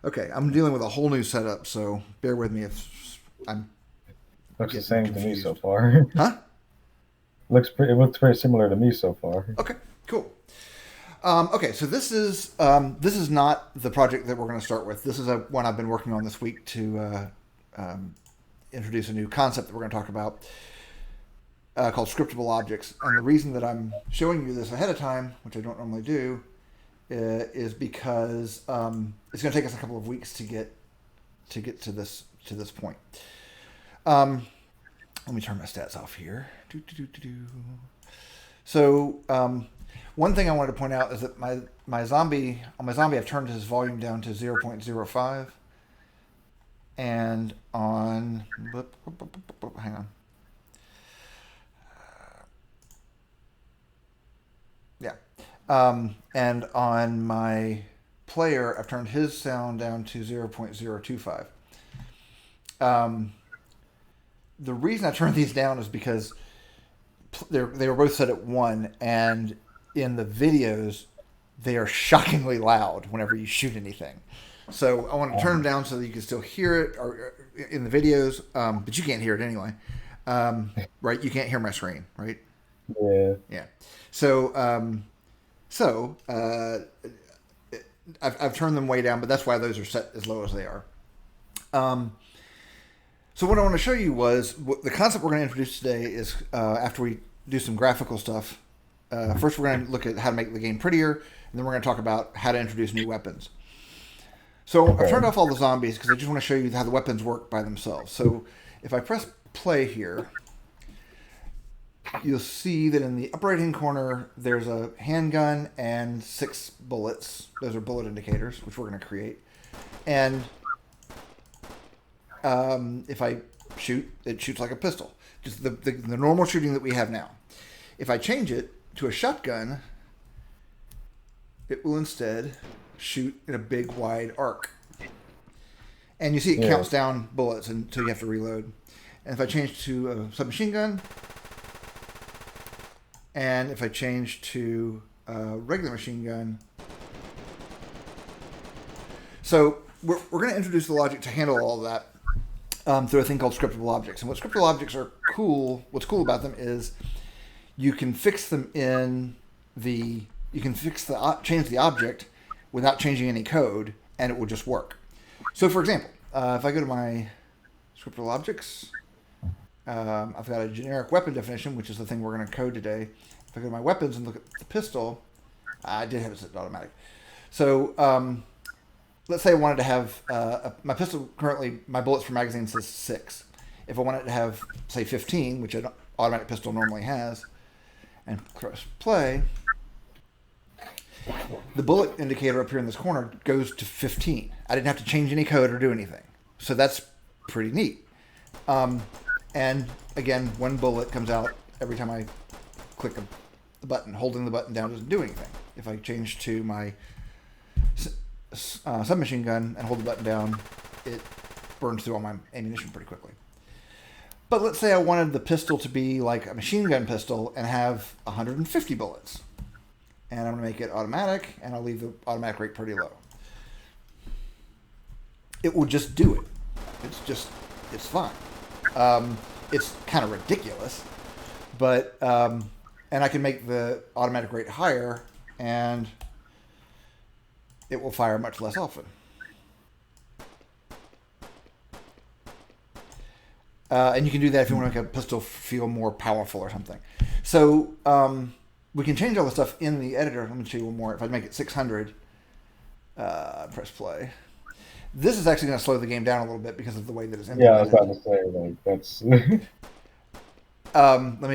Okay, I'm dealing with a whole new setup, so bear with me if I'm Looks the getting same to me so confused. far. Huh? It looks pretty similar to me so far. Okay, cool. Okay, so this is not the project that we're going to start with. This is one I've been working on this week to introduce a new concept that we're going to talk about called Scriptable Objects. And the reason that I'm showing you this ahead of time, which I don't normally do, is because it's going to take us a couple of weeks to get to this point. Um, Let me turn my stats off here. So one thing I wanted to point out is that my zombie I've turned his volume down to 0.05, and on hang on, yeah, and on my player I've turned his sound down to 0.025. Um, the reason I turned these down is because they were both set at one, and in the videos they are shockingly loud whenever you shoot anything. So I want to turn them down so that you can still hear it or in the videos, but you can't hear it anyway, right? You can't hear my screen, right? Yeah. Yeah. So so I've turned them way down, but that's why those are set as low as they are. Um, So what I want to show you was the concept we're going to introduce today is after we do some graphical stuff. First, we're going to look at how to make the game prettier, and then we're going to talk about how to introduce new weapons. So I've turned Okay. off all the zombies because I just want to show you how the weapons work by themselves. So if I press play here, you'll see that in the upper right-hand corner there's a handgun and 6 bullets. Those are bullet indicators, which we're going to create. And if I shoot, it shoots like a pistol. Just the normal shooting that we have now. If I change it to a shotgun, it will instead shoot in a big wide arc. And you see it Yeah. counts down bullets until you have to reload. And if I change to a submachine gun, and if I change to a regular machine gun, so we're going to introduce the logic to handle all of that through a thing called scriptable objects. And what scriptable objects are cool, what's cool about them is you can fix them in the, you can change the object without changing any code, and it will just work. So for example, if I go to my scriptable objects, I've got a generic weapon definition, which is the thing we're going to code today. If I go to my weapons and look at the pistol, I did have it set to automatic. So let's say I wanted to have my pistol. Currently, my bullets per magazine says 6. If I wanted to have, say, 15, which an automatic pistol normally has, and press play, the bullet indicator up here in this corner goes to 15. I didn't have to change any code or do anything. So that's pretty neat. And again, one bullet comes out every time I click the button. Holding the button down doesn't do anything. If I change to my submachine gun and hold the button down, it burns through all my ammunition pretty quickly. But let's say I wanted the pistol to be like a machine gun pistol and have 150 bullets. And I'm going to make it automatic, and I'll leave the automatic rate pretty low. It will just do it. It's fine. It's kind of ridiculous, but, and I can make the automatic rate higher, and it will fire much less often. And you can do that if you want to make a pistol feel more powerful or something. So we can change all the stuff in the editor. Let me show you one more. If I make it 600, press play. This is actually going to slow the game down a little bit because of the way that it's Yeah, I was implemented. about to say like that's Let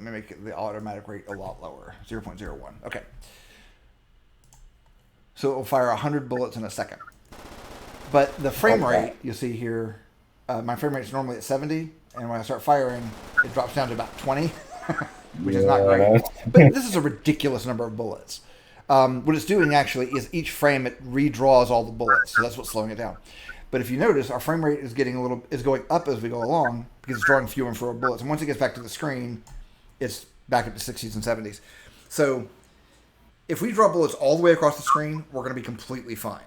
me make the automatic rate a lot lower, 0.01. Okay. So it will fire 100 bullets in a second. But the frame okay. rate, you see here, my frame rate is normally at 70, and when I start firing, it drops down to about 20, which is not Yeah, great. But that's this is a ridiculous number of bullets. What it's doing actually is each frame it redraws all the bullets, so that's what's slowing it down. But if you notice, our frame rate is going up as we go along because it's drawing fewer and fewer bullets. And once it gets back to the screen, it's back up to 60s and 70s. So if we draw bullets all the way across the screen, we're going to be completely fine.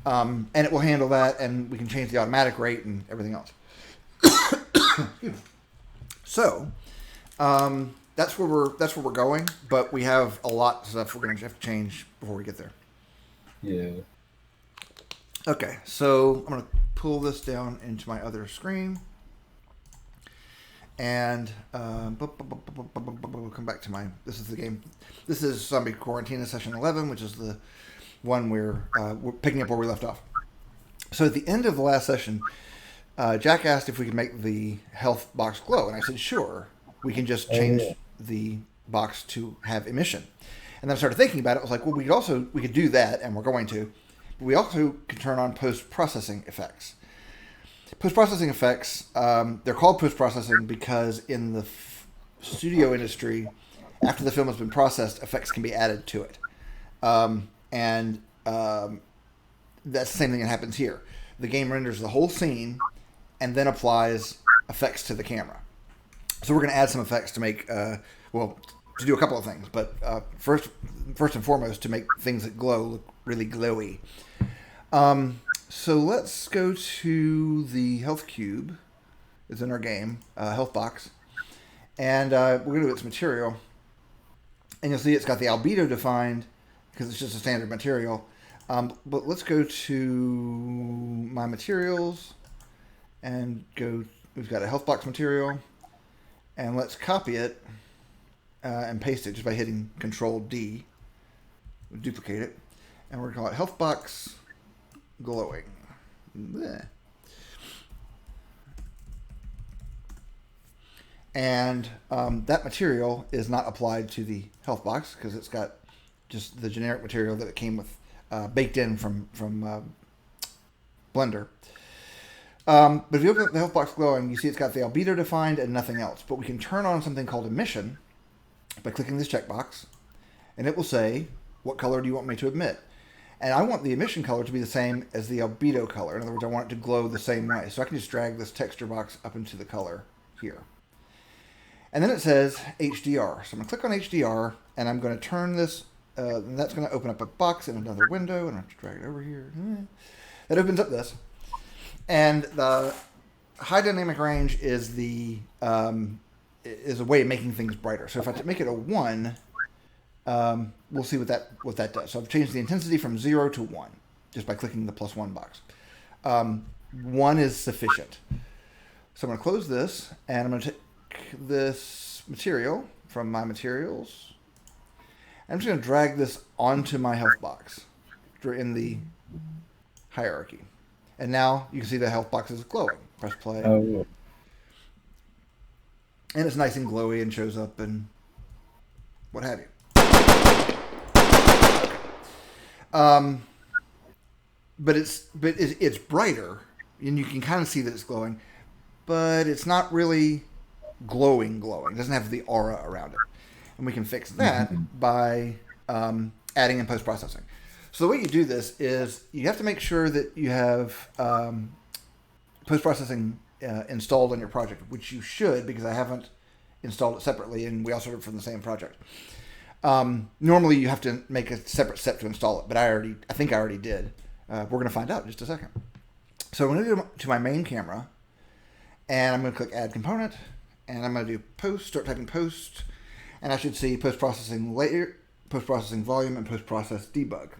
And it will handle that, and we can change the automatic rate and everything else. So, that's where we're going, but we have a lot of stuff we're going to have to change before we get there. Yeah. Okay, so I'm going to pull this down into my other screen. And we'll come back to this is the game. This is Zombie Quarantina Session 11, which is the one we're picking up where we left off. So at the end of the last session, Jack asked if we could make the health box glow, and I said, sure. We can just change the box to have emission. And then I started thinking about it. I was like, well, we could do that, and we're going to. But we also can turn on post-processing effects. Post-processing effects, they're called post-processing because in the studio industry, after the film has been processed, effects can be added to it. And that's the same thing that happens here. The game renders the whole scene and then applies effects to the camera. So we're going to add some effects to make, to do a couple of things. But first and foremost, to make things that glow look really glowy. So let's go to the health cube. It's in our game, health box. And we're going to do its material. And you'll see it's got the albedo defined because it's just a standard material. But let's go to my materials and we've got a health box material. And let's copy it and paste it just by hitting Control-D. We'll duplicate it. And we're going to call it health box glowing. Blech. And that material is not applied to the health box because it's got just the generic material that it came with baked in from Blender. But if you open up the health box glowing, you see it's got the albedo defined and nothing else. But we can turn on something called emission by clicking this checkbox, and it will say, what color do you want me to emit? And I want the emission color to be the same as the albedo color. In other words, I want it to glow the same way. So I can just drag this texture box up into the color here. And then it says HDR. So I'm going to click on HDR, and I'm going to turn this, and that's going to open up a box in another window, and I have to drag it over here. That opens up this. And the high dynamic range is is a way of making things brighter. So if I make it a 1, we'll see what that does. So I've changed the intensity from 0 to 1 just by clicking the +1 box. 1 is sufficient. So I'm going to close this, and I'm going to take this material from my materials. I'm just going to drag this onto my health box in the hierarchy. And now you can see the health box is glowing. Press play. Oh, yeah. And it's nice and glowy and shows up and what have you. But it's brighter, and you can kind of see that it's glowing, but it's not really glowing. It doesn't have the aura around it. And we can fix that by adding in post-processing. So the way you do this is you have to make sure that you have post-processing installed on your project, which you should, because I haven't installed it separately, and we all started from the same project. Normally you have to make a separate step to install it, but I think I already did. We're going to find out in just a second. So I'm going to go to my main camera, and I'm going to click Add Component, and I'm going to do Post, start typing Post, and I should see Post-Processing Layer, Post-Processing Volume, and Post-Process Debug.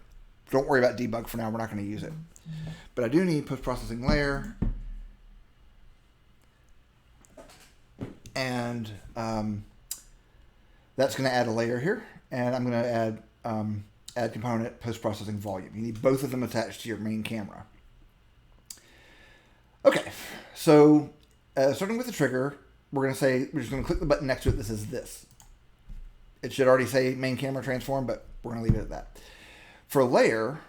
Don't worry about debug for now. We're not going to use it. But I do need Post-Processing Layer, and that's going to add a layer here, and I'm going to add component Post-Processing Volume. You need both of them attached to your main camera. Okay, so starting with the trigger, we're just going to click the button next to it that says this. It should already say main camera transform, but we're going to leave it at that. For layer,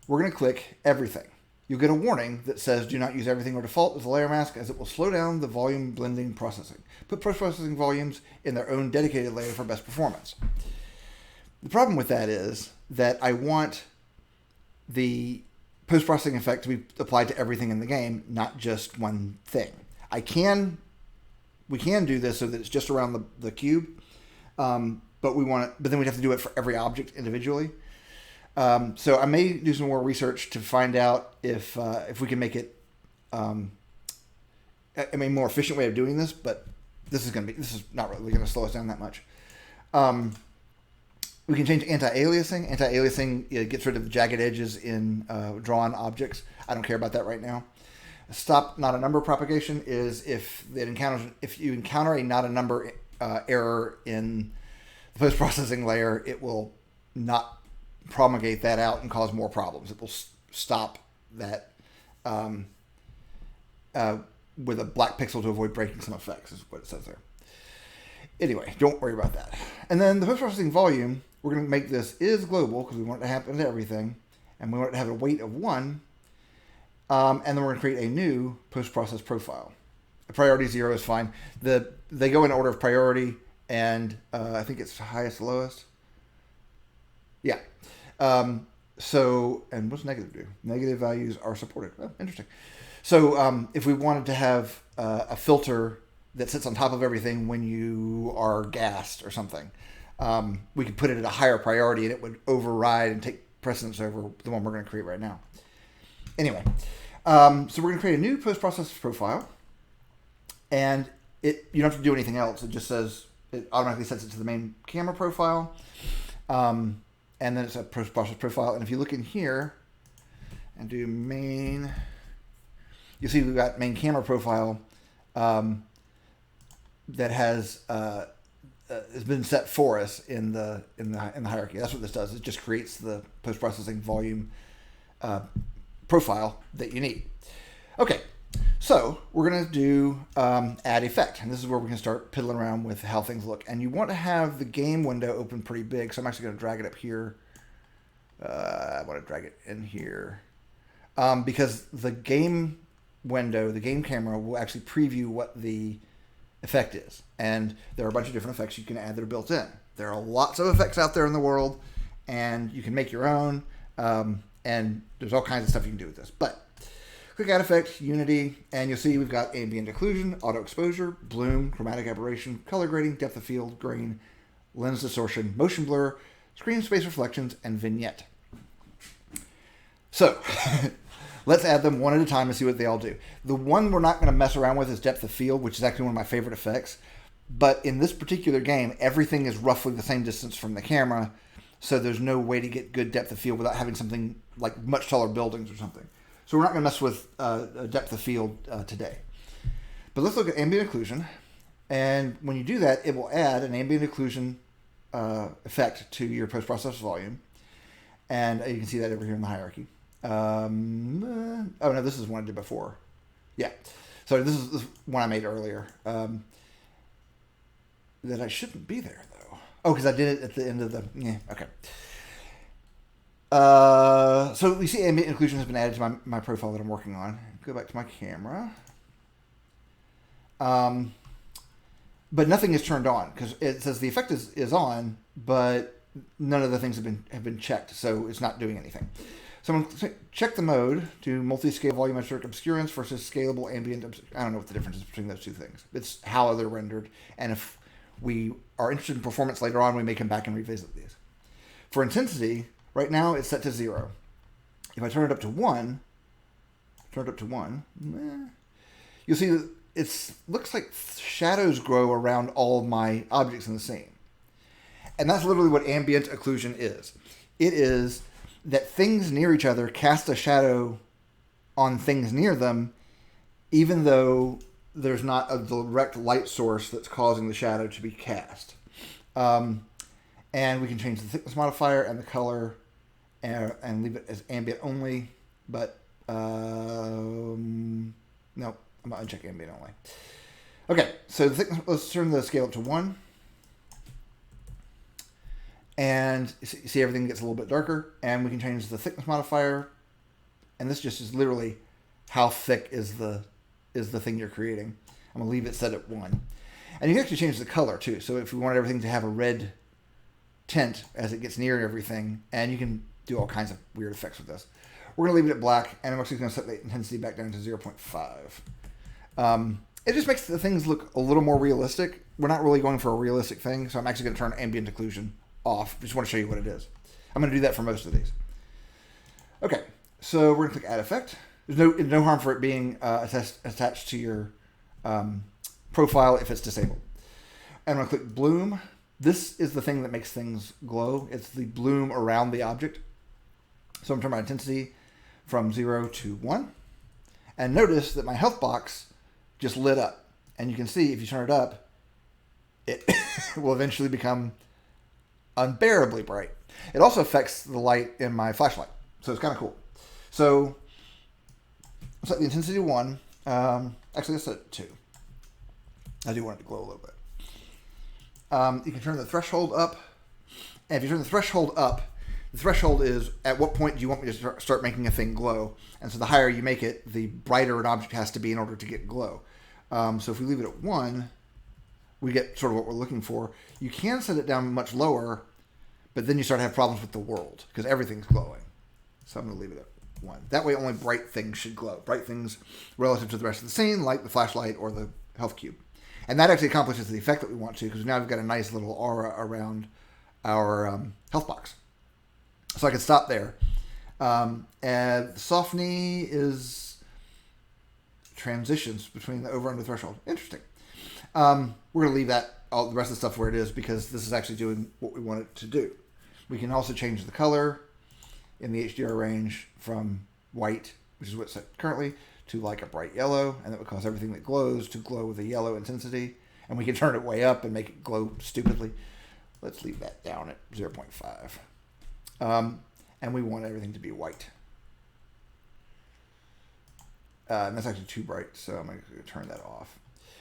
we're going to click everything. You'll get a warning that says do not use everything or default as a layer mask, as it will slow down the volume blending processing. Put post-processing volumes in their own dedicated layer for best performance. The problem with that is that I want the post-processing effect to be applied to everything in the game, not just one thing. We can do this so that it's just around the cube, but then we'd have to do it for every object individually. So I may do some more research to find out if we can make it a more efficient way of doing this, but this is not really going to slow us down that much. We can change anti-aliasing. Anti-aliasing gets rid of the jagged edges in drawn objects. I don't care about that right now. Stop not a number propagation is if you encounter a not a number error in the post-processing layer, it will not promulgate that out and cause more problems. It will stop that with a black pixel to avoid breaking some effects, is what it says there. Anyway, don't worry about that. And then the post-processing volume, we're going to make this is global because we want it to happen to everything, and we want it to have a weight of 1. And then we're going to create a new post-process profile. A priority 0 is fine. They go in order of priority, and I think it's highest to lowest. Yeah. And what's negative do? Negative values are supported. Oh, interesting. So if we wanted to have a filter that sits on top of everything when you are gassed or something, we could put it at a higher priority and it would override and take precedence over the one we're going to create right now. Anyway, so we're going to create a new post-process profile, and you don't have to do anything else. It just says it automatically sets it to the main camera profile, and then it's a post-process profile. And if you look in here and do main, you see we've got main camera profile that has been set for us in the hierarchy. That's what this does. It just creates the post-processing volume profile that you need. Okay, so we're going to do add effect, and this is where we can start piddling around with how things look. And you want to have the game window open pretty big, so I'm actually going to drag it up here. I want to drag it in here because the game window, the game camera, will actually preview what the effect is. And there are a bunch of different effects you can add that are built in. There are lots of effects out there in the world, and you can make your own. And there's all kinds of stuff you can do with this. But click Add Effect, Unity, and you'll see we've got ambient occlusion, auto exposure, bloom, chromatic aberration, color grading, depth of field, grain, lens distortion, motion blur, screen space reflections, and vignette. So let's add them one at a time and see what they all do. The one we're not going to mess around with is depth of field, which is actually one of my favorite effects. But in this particular game, everything is roughly the same distance from the camera, so there's no way to get good depth of field without having something like much taller buildings or something. So we're not going to mess with depth of field today. But let's look at ambient occlusion. And when you do that, it will add an ambient occlusion effect to your post-process volume. And you can see that over here in the hierarchy. Oh, no, this is one I did before. Yeah. So this is one I made earlier. That I shouldn't be there, though. Oh, because I did it at the end of the... Yeah, okay. So we see ambient occlusion has been added to my profile that I'm working on. Go back to my camera. But nothing is turned on because it says the effect is on, but none of the things have been checked, so it's not doing anything. So I'm going to check the mode to multi-scale volumetric obscurance versus scalable ambient. I don't know what the difference is between those two things. It's how they're rendered, and if we are interested in performance later on, we may come back and revisit these. For intensity, right now it's set to 0. If I turn it up to 1, you'll see that it looks like shadows grow around all of my objects in the scene. And that's literally what ambient occlusion is. It is that things near each other cast a shadow on things near them, even though there's not a direct light source that's causing the shadow to be cast. And we can change the thickness modifier and the color and leave it as ambient only, but no, I'm going to uncheck ambient only. Okay, so the thickness, let's turn the scale up to 1. And you see everything gets a little bit darker, and we can change the thickness modifier. And this just is literally how thick is the thing you're creating. I'm going to leave it set at 1. And you can actually change the color too. So if we want everything to have a red tint as it gets near everything, and you can do all kinds of weird effects with this. We're going to leave it at black, and I'm actually going to set the intensity back down to 0.5. it just makes the things look a little more realistic. We're not really going for a realistic thing, so I'm actually going to turn ambient occlusion off. Just want to show you what it is. I'm going to do that for most of these. Okay, so we're going to click Add Effect. There's no harm for it being attached to your profile if it's disabled. And I'm going to click Bloom. This is the thing that makes things glow. It's the bloom around the object. So I'm turning my intensity from 0 to 1. And notice that my health box just lit up. And you can see if you turn it up, it will eventually become unbearably bright. It also affects the light in my flashlight. So it's kind of cool. So set the intensity to 1. Actually, let's set it to 2. I do want it to glow a little bit. You can turn the threshold up. And if you turn the threshold up, the threshold is at what point do you want me to start making a thing glow. And so the higher you make it, the brighter an object has to be in order to get glow. So if we leave it at 1, we get sort of what we're looking for. You can set it down much lower, but then you start to have problems with the world because everything's glowing. So I'm going to leave it at 1. That way only bright things should glow. Bright things relative to the rest of the scene, like the flashlight or the health cube. And that actually accomplishes the effect that we want to, because now we've got a nice little aura around our health box. So I can stop there. And softening is transitions between the over and the threshold. Interesting. We're going to leave all the rest of the stuff where it is, because this is actually doing what we want it to do. We can also change the color in the HDR range from white, which is what's set currently, to like a bright yellow, and that would cause everything that glows to glow with a yellow intensity. And we can turn it way up and make it glow stupidly. Let's leave that down at 0.5. And we want everything to be white. And that's actually too bright, so I'm going to turn that off.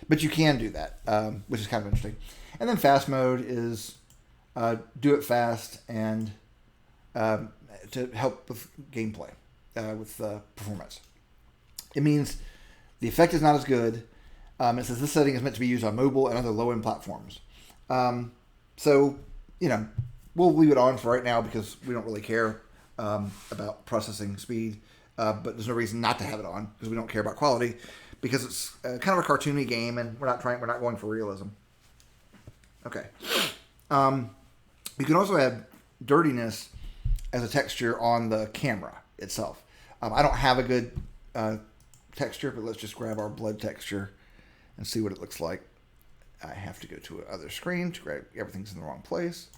But you can do that, which is kind of interesting. And then fast mode is do it fast and to help with gameplay, with performance. It means the effect is not as good. It says this setting is meant to be used on mobile and other low-end platforms. So, we'll leave it on for right now because we don't really care about processing speed. But there's no reason not to have it on because we don't care about quality, because it's kind of a cartoony game and we're not going for realism. Okay. You can also add dirtiness as a texture on the camera itself. I don't have a good texture, but let's just grab our blood texture and see what it looks like. I have to go to another screen to grab everything's in the wrong place.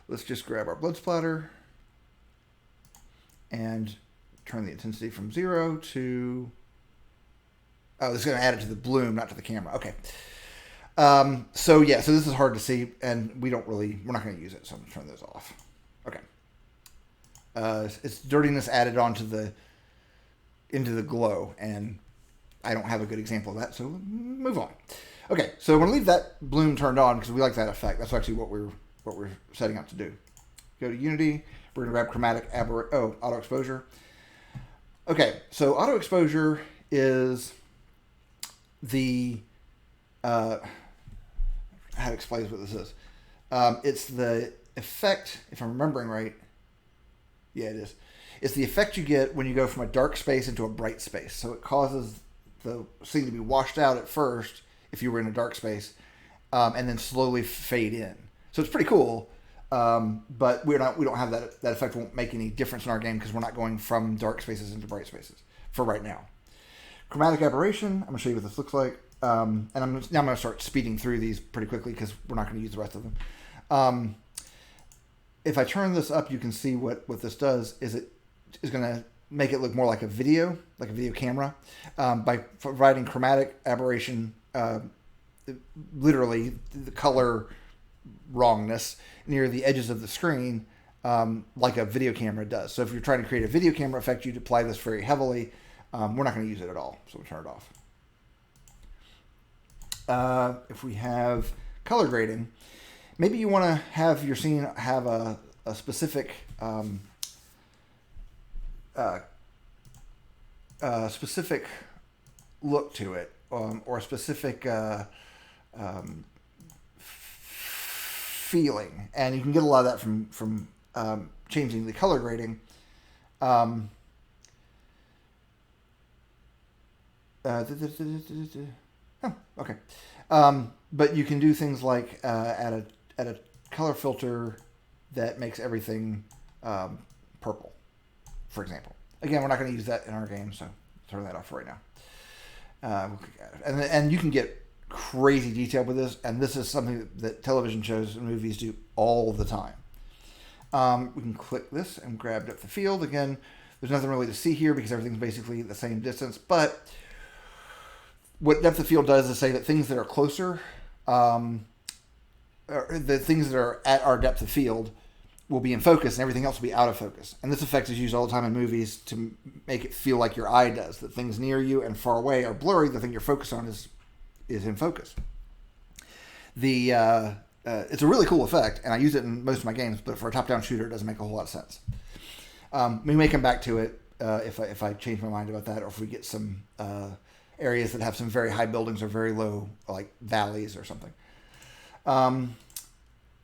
Let's just grab our blood splatter and turn the intensity from 0 to... Oh, this is going to add it to the bloom, not to the camera. Okay. So this is hard to see, and we're not going to use it, so I'm going to turn those off. Okay. It's dirtiness added onto into the glow, and I don't have a good example of that, so we'll move on. Okay, so we're going to leave that bloom turned on because we like that effect. That's actually what we're setting out to do. Go to Unity. We're going to grab chromatic auto exposure. Okay, so auto exposure is the how to explain what this is. It's the effect, if I'm remembering right. Yeah, it is. It's the effect you get when you go from a dark space into a bright space. So it causes the scene to be washed out at first if you were in a dark space, and then slowly fade in. So it's pretty cool, but we don't have that. That effect won't make any difference in our game because we're not going from dark spaces into bright spaces for right now. Chromatic aberration. I'm gonna show you what this looks like, and I'm gonna start speeding through these pretty quickly because we're not gonna use the rest of them. If I turn this up, you can see what this does. It is going to make it look more like a video camera, by providing chromatic aberration, literally the color wrongness near the edges of the screen, like a video camera does. So if you're trying to create a video camera effect, you'd apply this very heavily. We're not going to use it at all, so we'll turn it off. If we have color grading, maybe you want to have your scene have a specific specific look to it, or a specific feeling, and you can get a lot of that from changing the color grading. Oh, okay. But you can do things like add a color filter that makes everything purple, for example. Again, we're not going to use that in our game, so turn that off for right now. We'll click add. And you can get crazy detail with this, and this is something that television shows and movies do all the time. We can click this and grab depth of field. Again, there's nothing really to see here because everything's basically the same distance, but what depth of field does is say that things that are closer, or the things that are at our depth of field will be in focus and everything else will be out of focus. And this effect is used all the time in movies to make it feel like your eye does, that things near you and far away are blurry. The thing you're focused on is in focus. It's a really cool effect, and I use it in most of my games, but for a top-down shooter, it doesn't make a whole lot of sense. We may come back to it if I change my mind about that, or if we get some areas that have some very high buildings or very low, like valleys or something.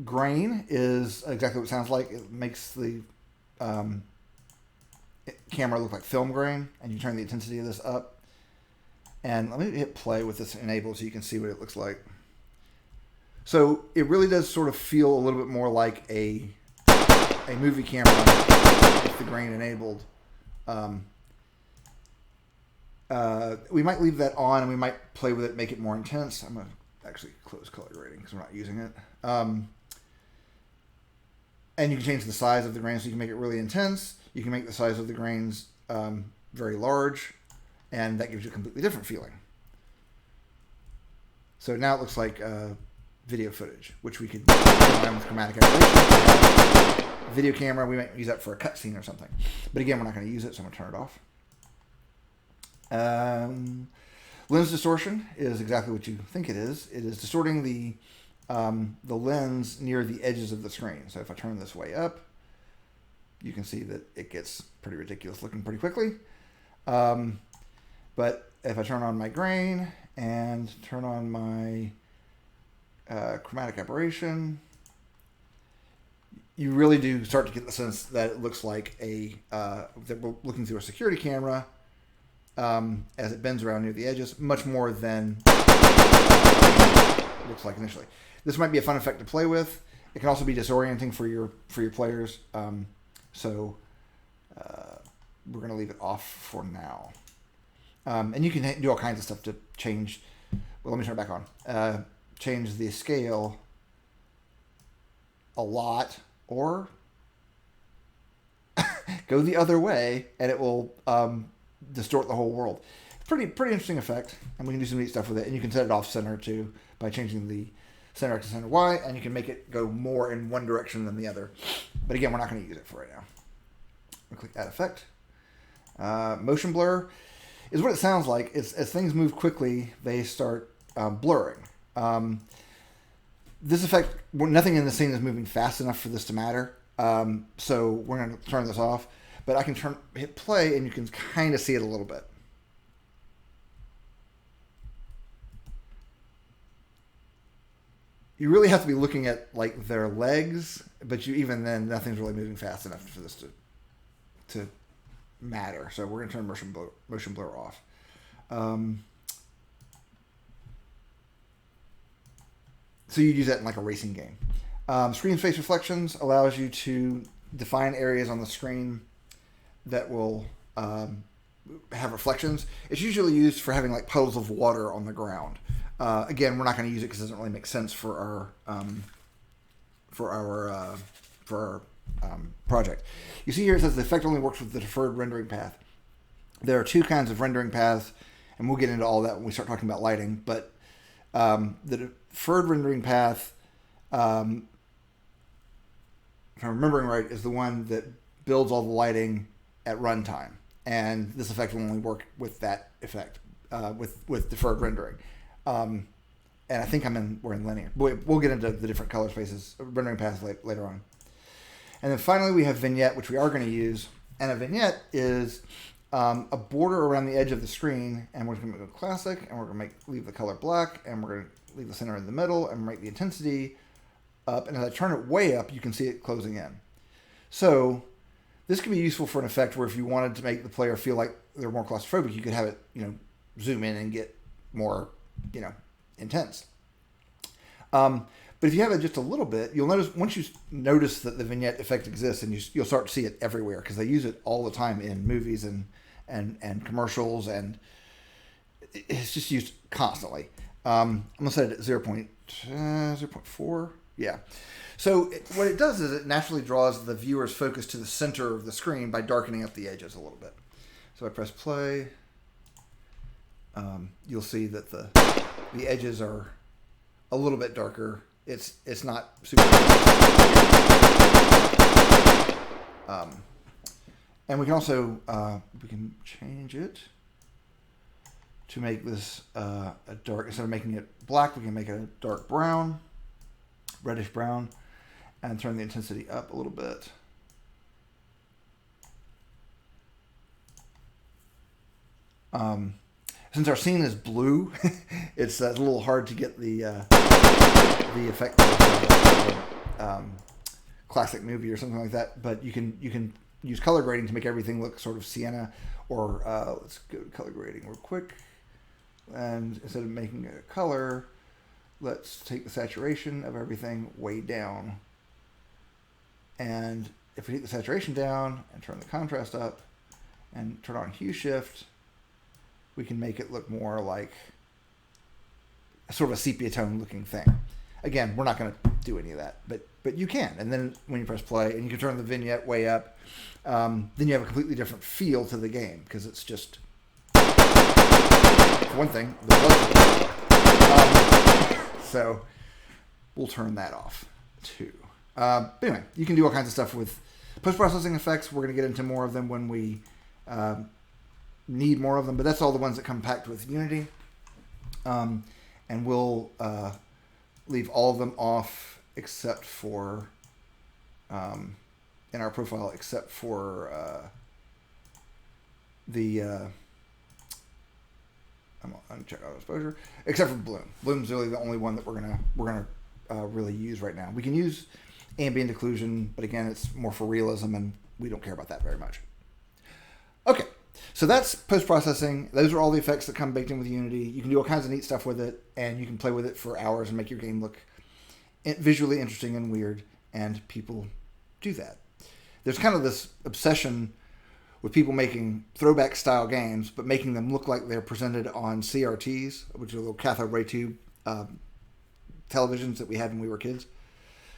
Grain is exactly what it sounds like. It makes the camera look like film grain, and you turn the intensity of this up. And let me hit play with this enabled so you can see what it looks like. So it really does sort of feel a little bit more like a movie camera with the grain enabled. We might leave that on and we might play with it, make it more intense. I'm going to actually close color grading because we're not using it. And you can change the size of the grain so you can make it really intense. You can make the size of the grains very large, and that gives you a completely different feeling. So now it looks like video footage, which we could combine with chromatic aberration. Video camera, we might use that for a cutscene or something. But again, we're not going to use it, so I'm going to turn it off. Lens distortion is exactly what you think it is. It is distorting the lens near the edges of the screen. So if I turn this way up, you can see that it gets pretty ridiculous looking pretty quickly. But if I turn on my grain and turn on my chromatic aberration, you really do start to get the sense that it looks like that we're looking through a security camera as it bends around near the edges, much more than it looks like initially. This might be a fun effect to play with. It can also be disorienting for your players. So we're going to leave it off for now. And you can do all kinds of stuff to change. Well, let me turn it back on. Change the scale a lot, or go the other way, and it will distort the whole world. Pretty interesting effect, and we can do some neat stuff with it. And you can set it off center too by changing the center X to center Y, and you can make it go more in one direction than the other. But again, we're not going to use it for right now. We'll click Add Effect. Motion blur is what it sounds like. As things move quickly, they start blurring. This effect, nothing in the scene is moving fast enough for this to matter. So we're going to turn this off. But I can hit play, and you can kind of see it a little bit. You really have to be looking at like their legs, but even then, nothing's really moving fast enough for this to matter. So we're going to turn motion blur off. So you use that in like a racing game. Screen space reflections allows you to define areas on the screen that will have reflections. It's usually used for having like puddles of water on the ground. Again, we're not going to use it because it doesn't really make sense for our project. You see here it says the effect only works with the deferred rendering path. There are two kinds of rendering paths, and we'll get into all that when we start talking about lighting. But the deferred rendering path, if I'm remembering right, is the one that builds all the lighting at runtime, and this effect will only work with that effect with deferred rendering. And I think we're in linear. We'll get into the different color spaces, rendering paths later on. And then finally we have vignette, which we are going to use. And a vignette is a border around the edge of the screen, and we're going to go classic, and we're going to leave the color black, and we're going to leave the center in the middle, and make the intensity up. And as I turn it way up, you can see it closing in. So this can be useful for an effect where if you wanted to make the player feel like they're more claustrophobic, you could have it, zoom in and get more intense. But if you have it just a little bit, you'll notice once you notice that the vignette effect exists, and you'll start to see it everywhere because they use it all the time in movies and commercials, and it's just used constantly. I'm gonna set it at 0.4. Yeah. So what it does is it naturally draws the viewer's focus to the center of the screen by darkening up the edges a little bit. So I press play. You'll see that the edges are a little bit darker. It's not super. And we can also we can change it to make this a dark. Instead of making it black, we can make it a dark brown, reddish brown, and turn the intensity up a little bit. Since our scene is blue, it's a little hard to get the effect of classic movie or something like that. But you can use color grading to make everything look sort of sienna. Or let's go to color grading real quick. And instead of making it a color, let's take the saturation of everything way down. And if we take the saturation down and turn the contrast up and turn on hue shift, we can make it look more like sort of a sepia tone looking thing. Again, we're not going to do any of that, but you can. And then when you press play, and you can turn the vignette way up, then you have a completely different feel to the game because it's just, for one thing, the blood. So we'll turn that off too. But anyway, you can do all kinds of stuff with post-processing effects. We're going to get into more of them when we need more of them, but that's all the ones that come packed with Unity. And we'll leave all of them off except for in our profile, except for the I'm gonna check out exposure, except for Bloom. Bloom's really the only one that we're gonna really use right now. We can use ambient occlusion, but again, it's more for realism, and we don't care about that very much. Okay. So that's post-processing. Those are all the effects that come baked in with Unity. You can do all kinds of neat stuff with it, and you can play with it for hours and make your game look visually interesting and weird, and people do that. There's kind of this obsession with people making throwback-style games, but making them look like they're presented on CRTs, which are little cathode ray tube televisions that we had when we were kids,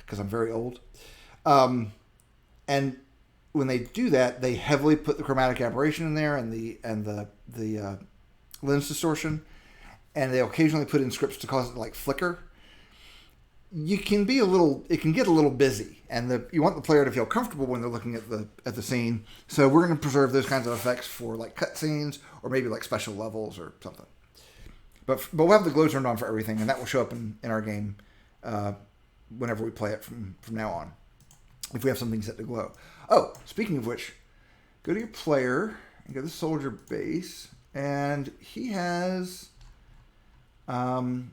because I'm very old. And when they do that, they heavily put the chromatic aberration in there and the lens distortion, and they occasionally put in scripts to cause it to like flicker. It can get a little busy, and you want the player to feel comfortable when they're looking at the scene. So we're going to preserve those kinds of effects for like cutscenes or maybe like special levels or something. But we'll have the glow turned on for everything, and that will show up in our game whenever we play it from now on, if we have something set to glow. Oh, speaking of which, go to your player and go to the soldier base, and he has I'm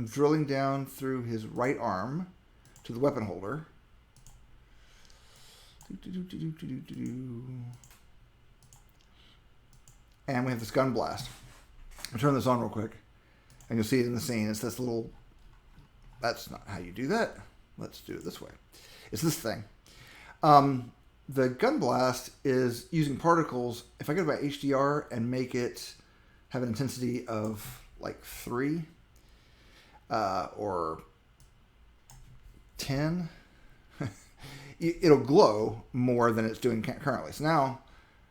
drilling down through his right arm to the weapon holder. And we have this gun blast. I'll turn this on real quick, and you'll see it in the scene. It's this little. That's not how you do that. Let's do it this way. It's this thing. The gun blast is using particles. If I go to my HDR and make it have an intensity of like 3 or 10, it'll glow more than it's doing currently. So now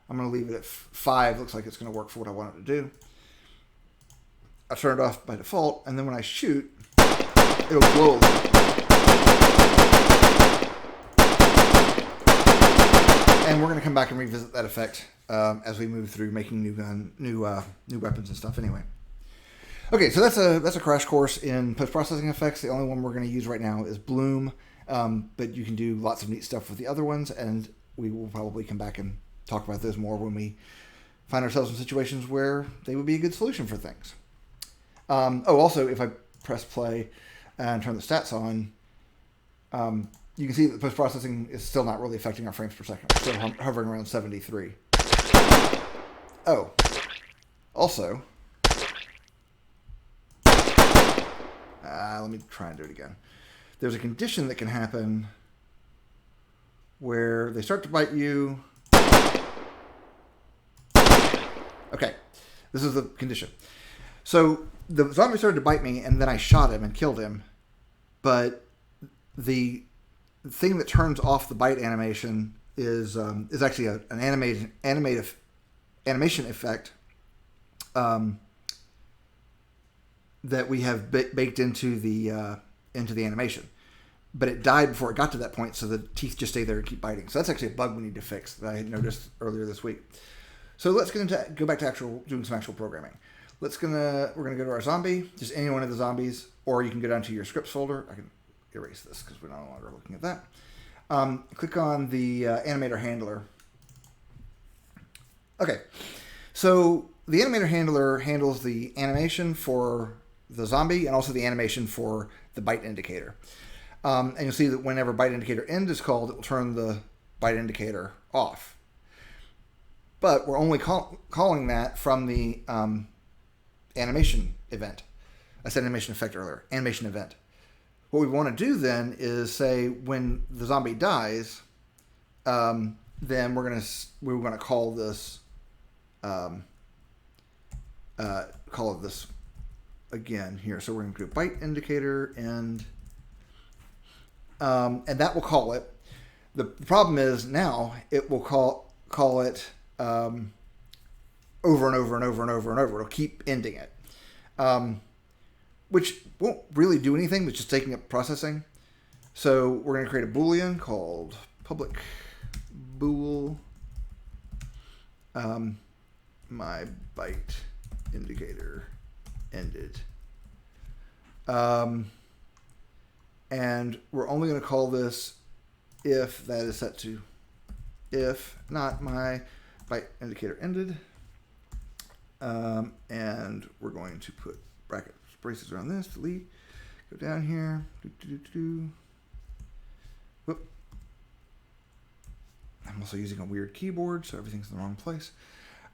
I'm going to leave it at 5. Looks like it's going to work for what I want it to do. I turn it off by default, and then when I shoot, it'll glow. And we're going to come back and revisit that effect as we move through making new weapons and stuff. Anyway, okay, so that's a crash course in post-processing effects. The only one we're going to use right now is Bloom, but you can do lots of neat stuff with the other ones, and we will probably come back and talk about those more when we find ourselves in situations where they would be a good solution for things. Also, if I press play and turn the stats on, you can see that the post-processing is still not really affecting our frames per second. We're still hovering around 73. Oh, Also, let me try and do it again. There's a condition that can happen where they start to bite you. Okay, this is the condition. So the zombie started to bite me, and then I shot him and killed him. But the thing that turns off the bite animation is actually an animation effect that we have baked into the animation. But it died before it got to that point, so the teeth just stay there and keep biting. So that's actually a bug we need to fix that I had noticed earlier this week. So let's go back to doing some actual programming. We're gonna go to our zombie, just any one of the zombies, or you can go down to your scripts folder. I can erase this because we're no longer looking at that. Click on the animator handler. Okay, so the animator handler handles the animation for the zombie and also the animation for the bite indicator. And you'll see that whenever bite indicator end is called, it will turn the bite indicator off. But we're only calling that from the animation event. I said animation effect earlier. Animation event. What we want to do then is say when the zombie dies, then we're gonna call this this again here. So we're going to do bite indicator and that will call it. The problem is now it will call it over and over and over and over and over. It'll keep ending it, which won't really do anything. But just taking up processing. So we're going to create a Boolean called public bool my bite indicator ended. And we're only going to call this if that is set to if not my bite indicator ended. And we're going to put braces around this, delete, go down here, Whoop. I'm also using a weird keyboard, so everything's in the wrong place.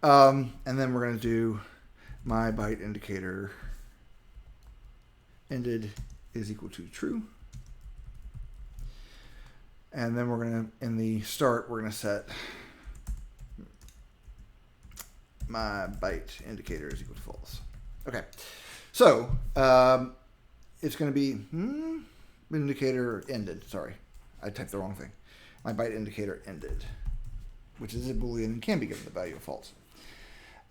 And then we're going to do my bite indicator ended is equal to true. And then we're going to, in the start, we're going to set my bite indicator is equal to false. Okay. So, it's going to be indicator ended. Sorry. I typed the wrong thing. My bite indicator ended, which is a Boolean and can be given the value of false.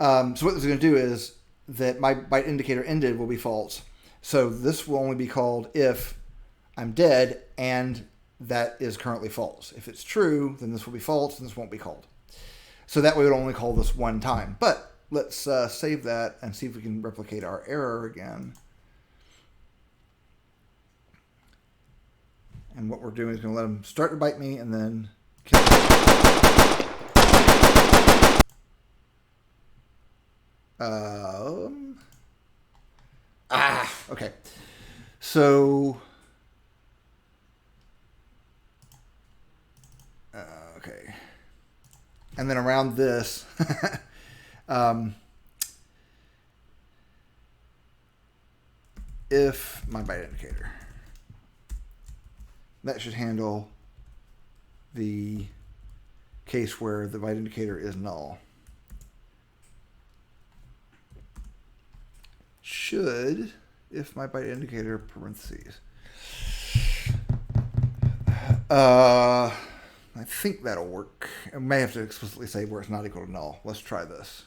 So what this is going to do is that my bite indicator ended will be false. So this will only be called if I'm dead and that is currently false. If it's true, then this will be false and this won't be called. So that way it would only call this one time. But let's save that and see if we can replicate our error again. And what we're doing is going to let them start to bite me and then kill me. Okay. So, okay. And then around this, if my bite indicator, that should handle the case where the bite indicator is null. Should, if my bite indicator parentheses. I think that'll work. I may have to explicitly say where it's not equal to null. Let's try this.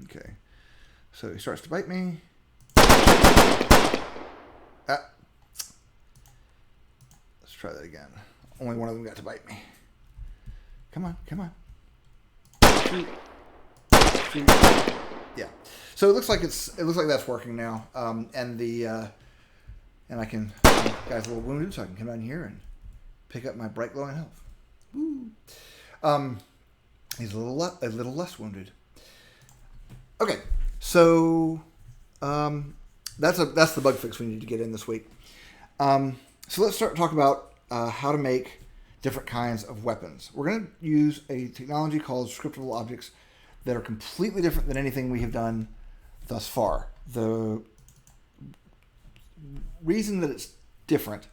Okay. So he starts to bite me. Let's try that again. Only one of them got to bite me. Come on, come on. Shoot. Shoot. Yeah. So it looks like that's working now. And I can guy's a little wounded, so I can come down here and pick up my bright glowing health. Woo. He's a little less wounded. Okay. So that's the bug fix we need to get in this week. So let's start talking about how to make different kinds of weapons. We're going to use a technology called Scriptable Objects that are completely different than anything we have done thus far. The reason that it's different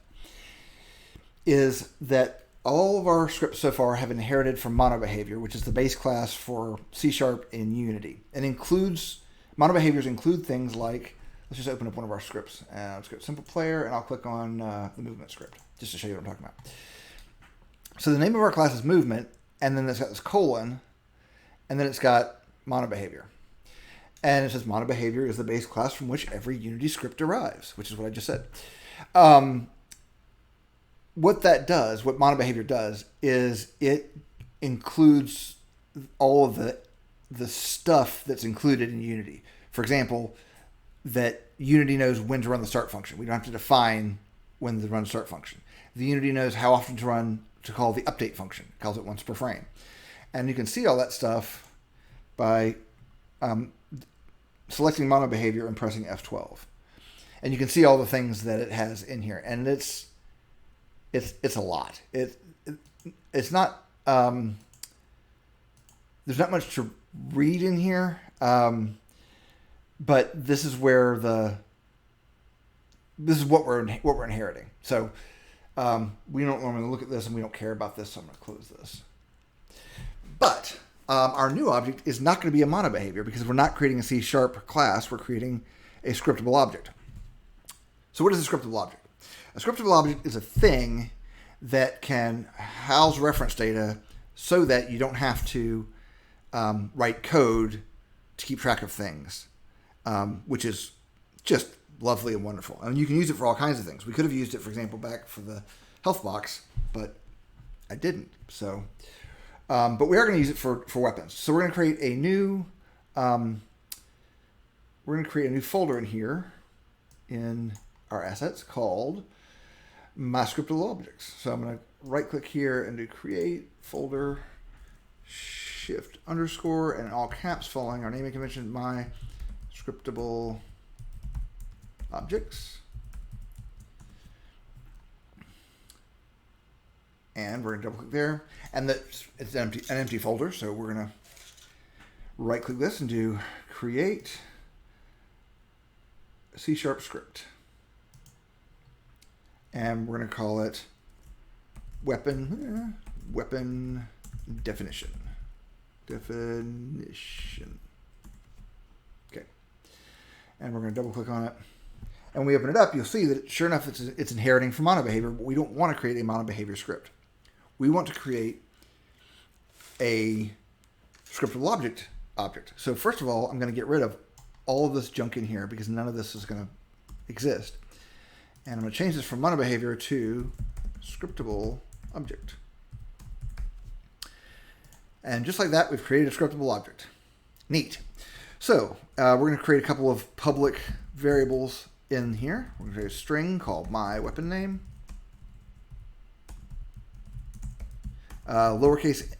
is that all of our scripts so far have inherited from MonoBehavior, which is the base class for C# in Unity. And MonoBehaviors include things like, let's just open up one of our scripts. Let's go to Simple Player, and I'll click on the movement script, just to show you what I'm talking about. So the name of our class is movement, and then it's got this colon, and then it's got MonoBehavior. And it says MonoBehavior is the base class from which every Unity script derives, which is what I just said. What MonoBehavior does is it includes all of the stuff that's included in Unity. For example, that Unity knows when to run the start function. We don't have to define when to run the start function. The Unity knows how often to call the update function. It calls it once per frame. And you can see all that stuff by selecting MonoBehavior and pressing F12. And you can see all the things that it has in here. And it's a lot. It's not there's not much to read in here, but this is where what we're inheriting. So we don't normally look at this, and we don't care about this, so I'm going to close this. But our new object is not going to be a MonoBehavior because we're not creating a C# class. We're creating a scriptable object. So what is a scriptable object? A scriptable object is a thing that can house reference data so that you don't have to write code to keep track of things, which is just lovely and wonderful. And you can use it for all kinds of things. We could have used it, for example, back for the health box, but I didn't. So, but we are going to use it for weapons. So we're going to create a new folder in here in our assets called My Scriptable Objects. So I'm going to right click here and do create folder, shift _, and in all caps following our naming convention, My Scriptable Objects. And we're going to double click there. And it's an empty folder. So we're going to right click this and do create C# script. And we're going to call it weapon definition. Okay. And we're going to double click on it. And when we open it up, you'll see that sure enough, it's inheriting from MonoBehavior, but we don't want to create a MonoBehavior script. We want to create a scriptable object. So first of all, I'm going to get rid of all of this junk in here because none of this is going to exist. And I'm going to change this from MonoBehavior to scriptable object. And just like that, we've created a scriptable object. Neat. So we're going to create a couple of public variables in here. We're going to create a string called my weapon name. Lowercase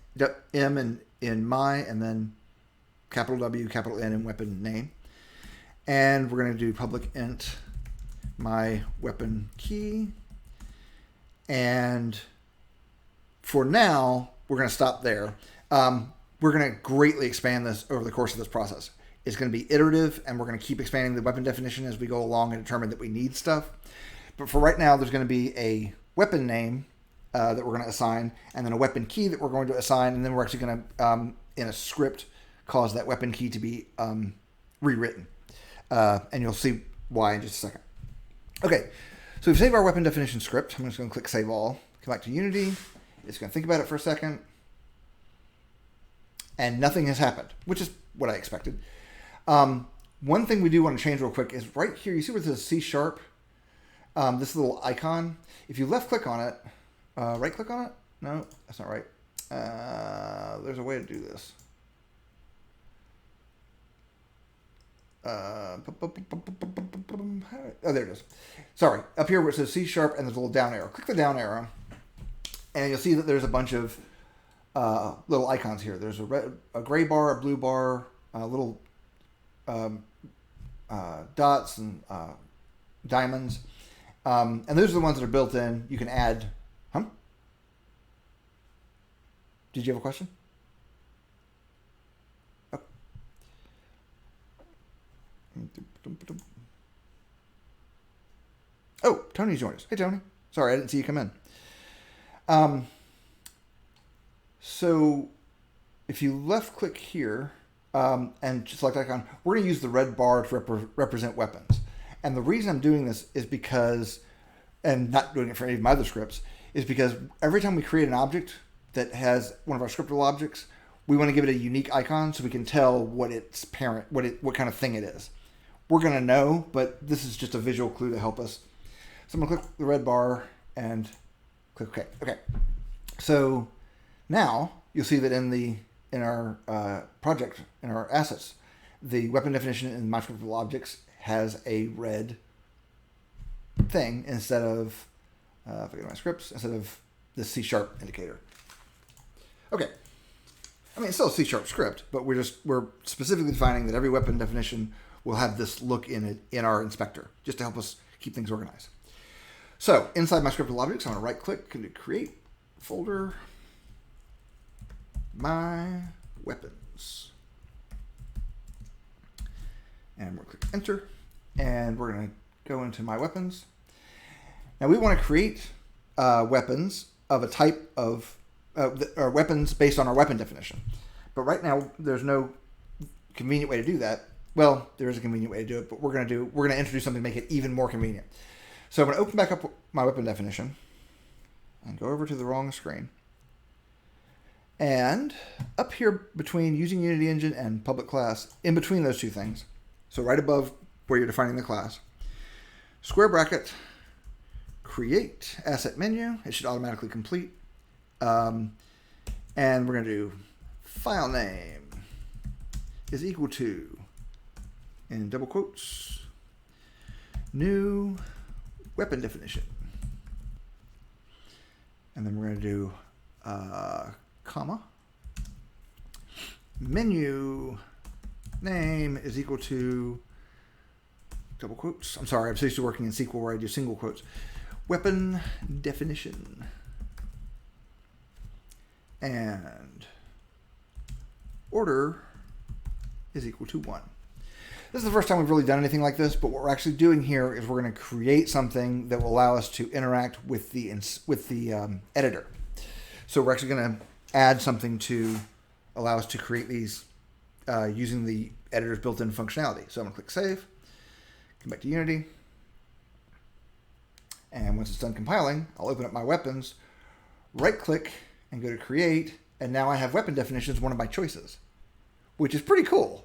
m in my, and then capital W, capital N in weapon name. And we're going to do public int my weapon key. And for now, we're going to stop there. We're going to greatly expand this over the course of this process. It's going to be iterative, and we're going to keep expanding the weapon definition as we go along and determine that we need stuff. But for right now, there's going to be a weapon name that we're going to assign, and then a weapon key that we're going to assign, and then we're actually going to, in a script, cause that weapon key to be rewritten. And you'll see why in just a second. Okay, so we've saved our weapon definition script. I'm just going to click Save All. Come back to Unity. It's going to think about it for a second. And nothing has happened, which is what I expected. One thing we do want to change real quick is right here. You see where it says C#? This little icon. If you left click on it, right click on it? No, that's not right. There's a way to do this. Oh, there it is. Sorry. Up here where it says C# and there's a little down arrow. Click the down arrow, and you'll see that there's a bunch of little icons here. There's a gray bar, a blue bar, little dots and diamonds. And those are the ones that are built in. You can add Did you have a question? Oh. Oh, Tony's joined us. Hey, Tony. Sorry, I didn't see you come in. So if you left click here and just select icon, we're going to use the red bar to represent weapons. And the reason I'm doing this is because, and not doing it for any of my other scripts, is because every time we create an object that has one of our scriptable objects, we want to give it a unique icon so we can tell what its parent, what kind of thing it is. We're going to know, but this is just a visual clue to help us. So I'm going to click the red bar and click OK. Okay. So now you'll see that in our project, in our assets, the weapon definition in my scriptable objects has a red thing instead of, if I go to my scripts, instead of the C# indicator. Okay. I mean, it's still a C# script, but we're specifically defining that every weapon definition will have this look in it in our inspector, just to help us keep things organized. So inside my scriptable objects, I'm going to right click and do create folder, my weapons. And we'll click enter, and we're going to go into my weapons. Now we want to create weapons of a type of, or weapons based on our weapon definition. But right now there's no convenient way to do that. Well, there is a convenient way to do it, but we're going to introduce something to make it even more convenient. So I'm going to open back up my weapon definition and go over to the wrong screen. And up here between using Unity Engine and public class, in between those two things, so right above where you're defining the class, square bracket, create asset menu. It should automatically complete. And we're going to do file name is equal to, in double quotes, new weapon definition. And then we're going to do comma, menu name is equal to, double quotes. I'm sorry, I'm so used to working in SQL where I do single quotes. Weapon definition. And order is equal to 1. This is the first time we've really done anything like this, but what we're actually doing here is we're going to create something that will allow us to interact with the editor. So we're actually going to add something to allow us to create these using the editor's built-in functionality. So I'm going to click Save, come back to Unity, and once it's done compiling, I'll open up my weapons, right-click, and go to Create, and now I have weapon definitions, one of my choices, which is pretty cool.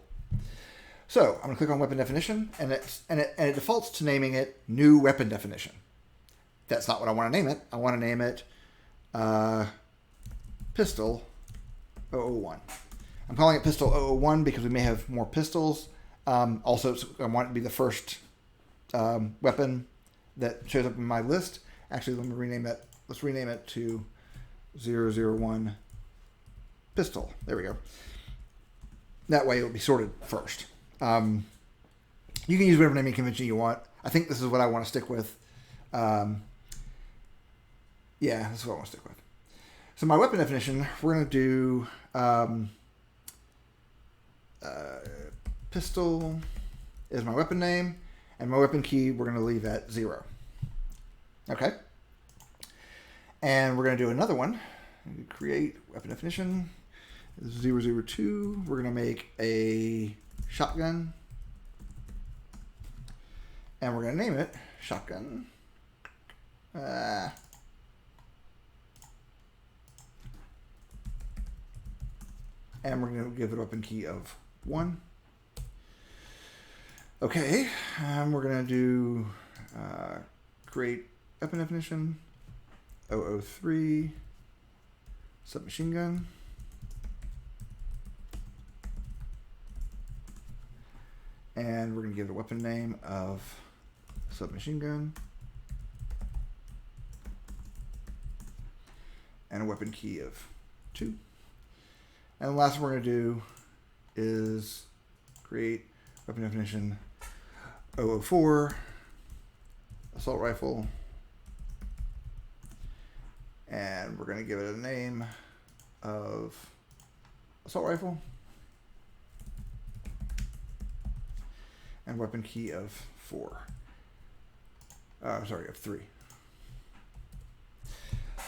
So I'm going to click on weapon definition, and it defaults to naming it new weapon definition. That's not what I want to name it. I want to name it pistol 001. I'm calling it pistol 001 because we may have more pistols. Also, I want it to be the first weapon that shows up in my list. Actually, let me rename that. Let's rename it to 001 pistol. There we go. That way it will be sorted first. You can use whatever naming convention you want. I think this is what I want to stick with. Yeah, this is what I want to stick with. So my weapon definition, we're going to do pistol is my weapon name, and my weapon key we're going to leave at 0. Okay. And we're going to do another one. Create weapon definition 002. We're going to make a shotgun, and we're going to name it shotgun. And we're going to give it a weapon key of 1. Okay, and we're going to do create weapon definition 003 submachine gun. And we're going to give it a weapon name of submachine gun. And a weapon key of 2. And the last one we're going to do is create weapon definition 004 assault rifle. And we're going to give it a name of assault rifle. And weapon key of 4. Of 3.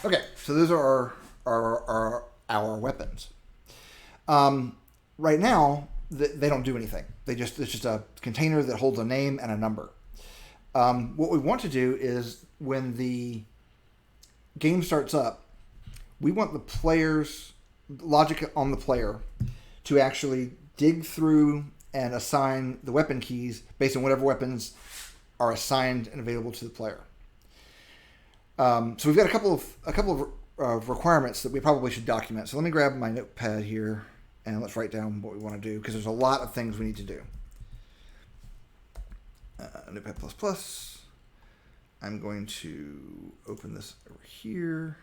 Okay, so those are our weapons. Right now, they don't do anything. It's just a container that holds a name and a number. What we want to do is when the game starts up, we want the player's logic on the player to actually dig through and assign the weapon keys based on whatever weapons are assigned and available to the player. So we've got a couple of requirements that we probably should document. So let me grab my notepad here and let's write down what we want to do because there's a lot of things we need to do. Notepad++. I'm going to open this over here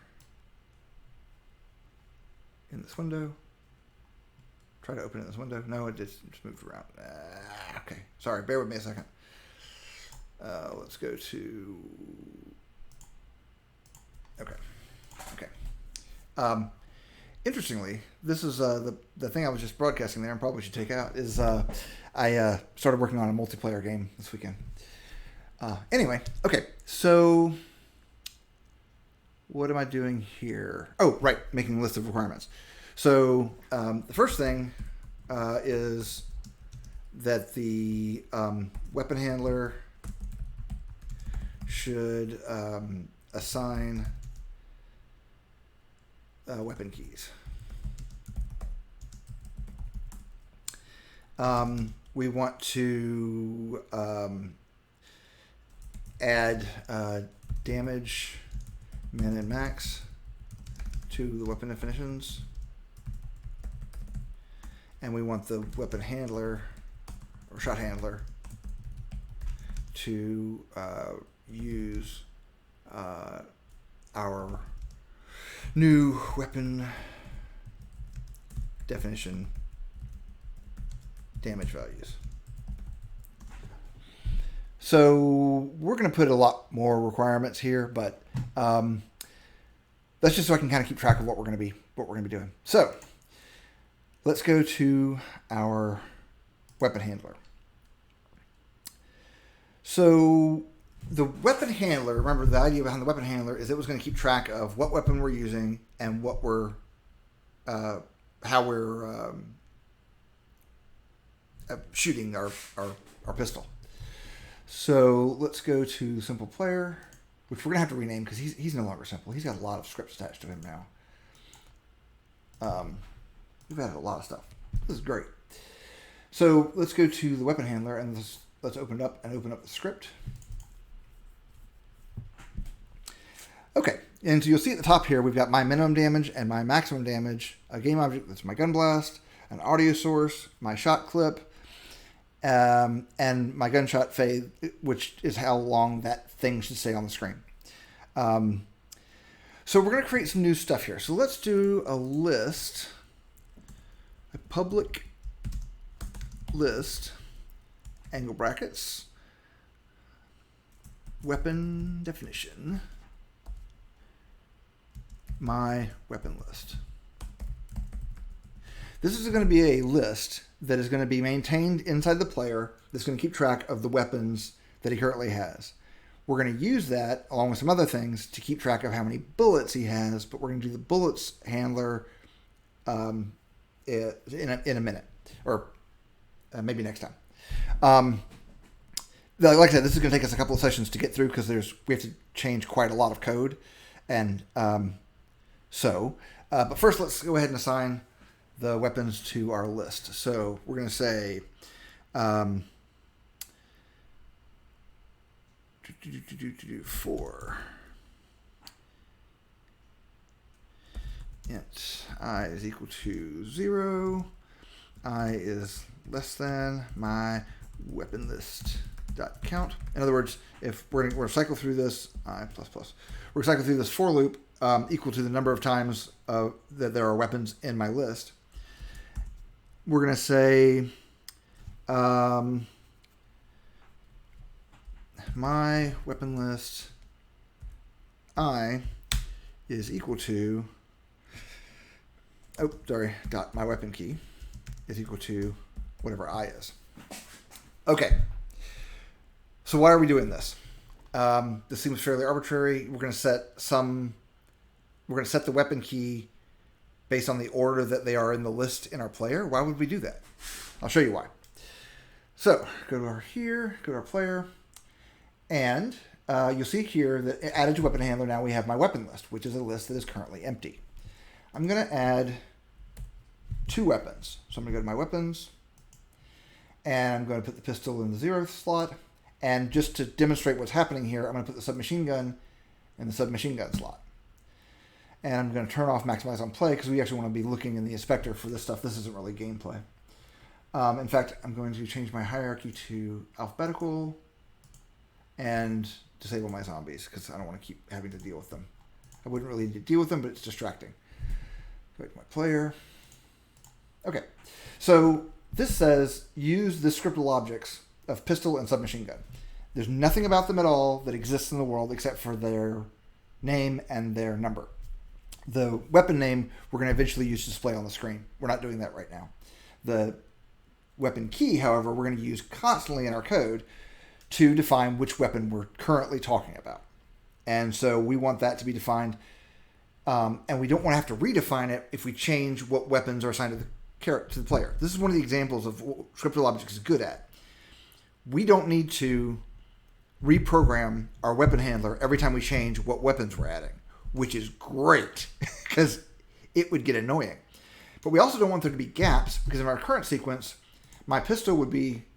in this window. Try to open it in this window. No, it just moved around. Okay, sorry. Bear with me a second. Let's go to. Okay. Interestingly, this is the thing I was just broadcasting there and probably should take out is I started working on a multiplayer game this weekend. Anyway, okay, so what am I doing here? Oh, right, making a list of requirements. So the first thing is that the weapon handler should assign weapon keys. We want to add damage min and max to the weapon definitions. And we want the weapon handler or shot handler to use our new weapon definition damage values. So we're going to put a lot more requirements here, but that's just so I can kind of keep track of what we're going to be doing. So let's go to our weapon handler. So the weapon handler, remember the idea behind the weapon handler is it was going to keep track of what weapon we're using and what we're, how we're shooting our pistol. So let's go to simple player, which we're going to have to rename because he's no longer simple. He's got a lot of scripts attached to him now. We've added a lot of stuff. This is great. So let's go to the weapon handler and let's open it up and open up the script. Okay, and so you'll see at the top here, we've got my minimum damage and my maximum damage, a game object that's my gun blast, an audio source, my shot clip, and my gunshot fade, which is how long that thing should stay on the screen. So we're going to create some new stuff here. So let's do a list, a public list, angle brackets, weapon definition, my weapon list. This is going to be a list that is going to be maintained inside the player that's going to keep track of the weapons that he currently has. We're going to use that along with some other things to keep track of how many bullets he has, but we're going to do the bullets handler in a minute, or maybe next time. Like I said, this is going to take us a couple of sessions to get through because we have to change quite a lot of code, and but first let's go ahead and assign the weapons to our list. So we're going to say for int I is equal to 0, I is less than my weapon list dot count. In other words, if we're going to cycle through this I plus plus, we're going to cycle through this for loop equal to the number of times that there are weapons in my list. We're going to say my weapon list I is equal to oh, sorry, dot my weapon key is equal to whatever I is. Okay. So why are we doing this? This seems fairly arbitrary. We're going to set the weapon key based on the order that they are in the list in our player. Why would we do that? I'll show you why. So go to our player, and you'll see here that added to weapon handler, now we have my weapon list, which is a list that is currently empty. I'm going to add 2 weapons. So I'm going to go to my weapons, and I'm going to put the pistol in the 0th slot. And just to demonstrate what's happening here, I'm going to put the submachine gun in the submachine gun slot. And I'm going to turn off maximize on play because we actually want to be looking in the inspector for this stuff. This isn't really gameplay. In fact, I'm going to change my hierarchy to alphabetical and disable my zombies because I don't want to keep having to deal with them. I wouldn't really need to deal with them, but it's distracting. Go back to my player. Okay, so this says use the scriptable objects of pistol and submachine gun. There's nothing about them at all that exists in the world except for their name and their number. The weapon name we're going to eventually use to display on the screen. We're not doing that right now. The weapon key, however, we're going to use constantly in our code to define which weapon we're currently talking about. And so we want that to be defined, and we don't want to have to redefine it if we change what weapons are assigned to the player. This is one of the examples of what Scriptable Objects is good at. We don't need to reprogram our weapon handler every time we change what weapons we're adding, which is great because it would get annoying. But we also don't want there to be gaps because in our current sequence, my pistol would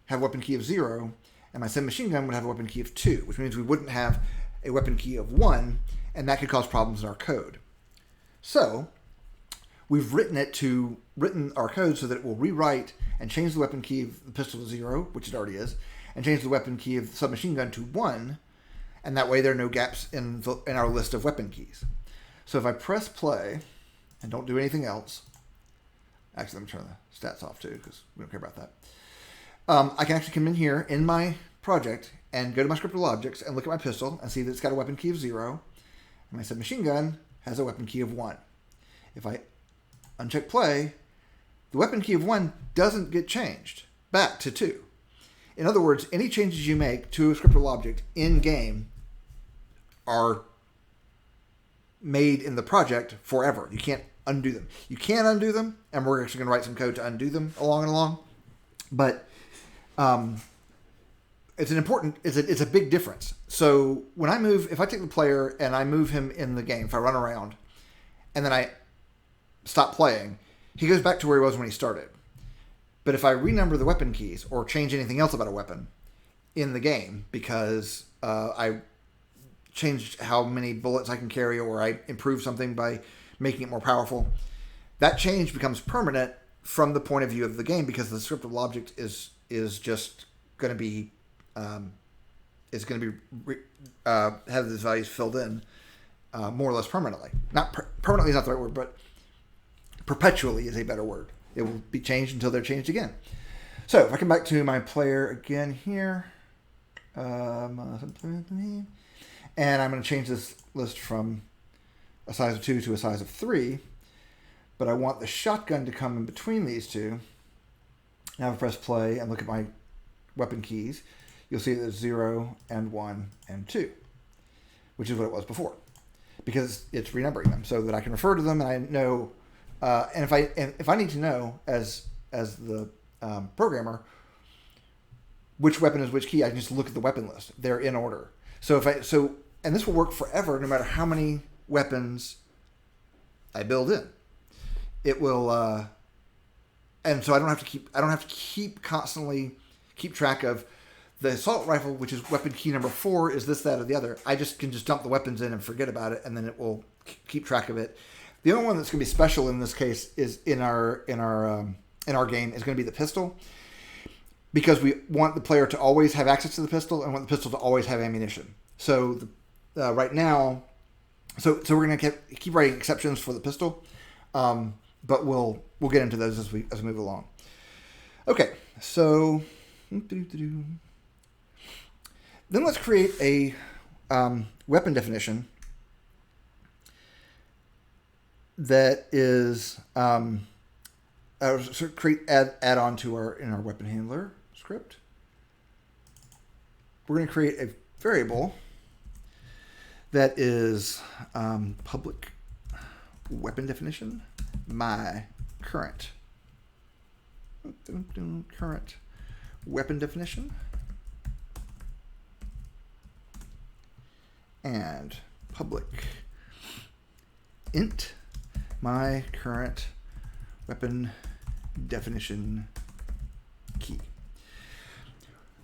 have a weapon key of 0 and my submachine gun would have a weapon key of 2, which means we wouldn't have a weapon key of 1, and that could cause problems in our code. So we've written our code so that it will rewrite and change the weapon key of the pistol to 0, which it already is, and change the weapon key of the submachine gun to 1, and that way there are no gaps in our list of weapon keys. So if I press play and don't do anything else, actually let me turn the stats off too because we don't care about that. I can actually come in here in my project and go to my scriptable objects and look at my pistol and see that it's got a weapon key of 0, and my submachine gun has a weapon key of 1. If I uncheck play, the weapon key of 1 doesn't get changed back to 2. In other words, any changes you make to a scriptable object in-game are made in the project forever. You can't undo them. You can undo them, and we're actually going to write some code to undo them along. But it's a big difference. So when if I take the player and I move him in the game, if I run around, and then I stop playing, he goes back to where he was when he started. But if I renumber the weapon keys or change anything else about a weapon in the game because I changed how many bullets I can carry or I improve something by making it more powerful, that change becomes permanent from the point of view of the game because the scriptable object is just going to be have these values filled in more or less permanently. Not permanently is not the right word, but perpetually is a better word. It will be changed until they're changed again. So if I come back to my player again here, and I'm going to change this list from a size of 2 to a size of 3, but I want the shotgun to come in between these two. Now if I press play and look at my weapon keys, you'll see that there's 0 and 1 and 2, which is what it was before, because it's renumbering them so that I can refer to them and I know. And if I need to know as the programmer which weapon is which key, I can just look at the weapon list. They're in order. And this will work forever, no matter how many weapons I build in. It will, and so I don't have to constantly keep track of the assault rifle, which is weapon key number 4, is this, that, or the other. I can just dump the weapons in and forget about it, and then it will keep track of it. The only one that's going to be special in this case is in our game is going to be the pistol, because we want the player to always have access to the pistol and want the pistol to always have ammunition. So right now, so we're going to keep writing exceptions for the pistol, but we'll get into those as we move along. Okay, so then let's create a weapon definition that is create add on to our weapon handler script. We're going to create a variable that is public weapon definition, my current weapon definition, and public int my current weapon definition key.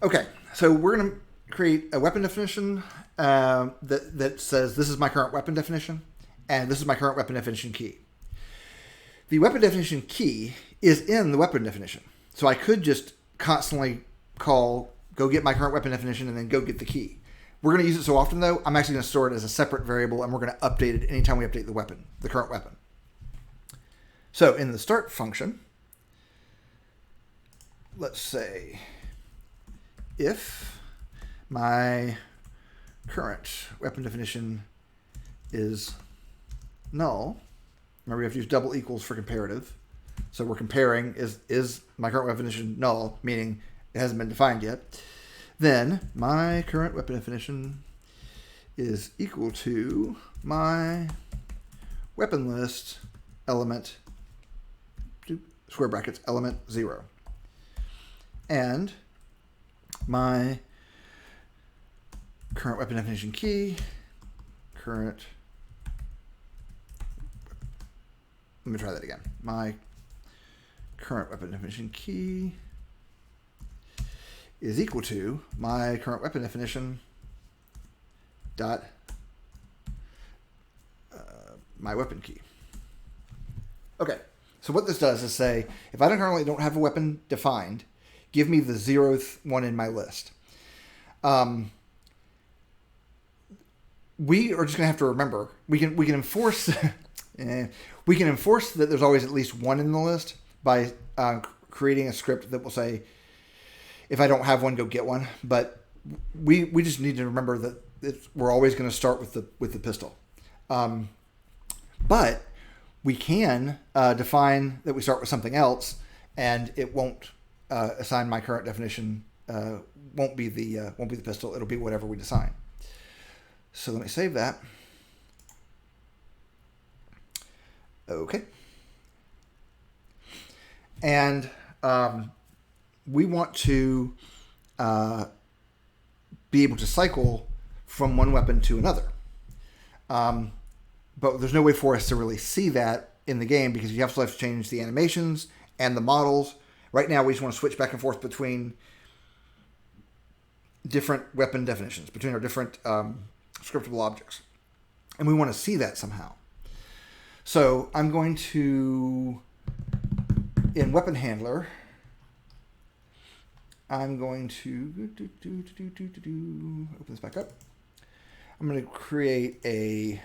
Okay, so we're going to create a weapon definition that says this is my current weapon definition, and this is my current weapon definition key. The weapon definition key is in the weapon definition. So I could just constantly call, go get my current weapon definition, and then go get the key. We're going to use it so often, though, I'm actually going to store it as a separate variable, and we're going to update it anytime we update the weapon, the current weapon. So in the start function, let's say if my current weapon definition is null. Remember, we have to use double equals for comparative. So we're comparing, is my current weapon definition null, meaning it hasn't been defined yet. Then my current weapon definition is equal to my weapon list element, square brackets, element 0. And my current weapon definition key, let me try that again. My current weapon definition key is equal to my current weapon definition dot my weapon key. Okay, so what this does is say, if I currently don't have a weapon defined, give me the 0th one in my list. We are just going to have to remember, we can enforce we can enforce that there's always at least one in the list by creating a script that will say, if I don't have one, go get one. But we just need to remember that we're always going to start with the pistol. But we can define that we start with something else, and it won't assign my current definition. Won't be the pistol. It'll be whatever we define. So let me save that. Okay. And we want to be able to cycle from one weapon to another. But there's no way for us to really see that in the game because you have to change the animations and the models. Right now, we just want to switch back and forth between different weapon definitions, between our different scriptable objects. And we want to see that somehow. So I'm going to, in weapon handler, I'm going to open this back up. I'm going to create a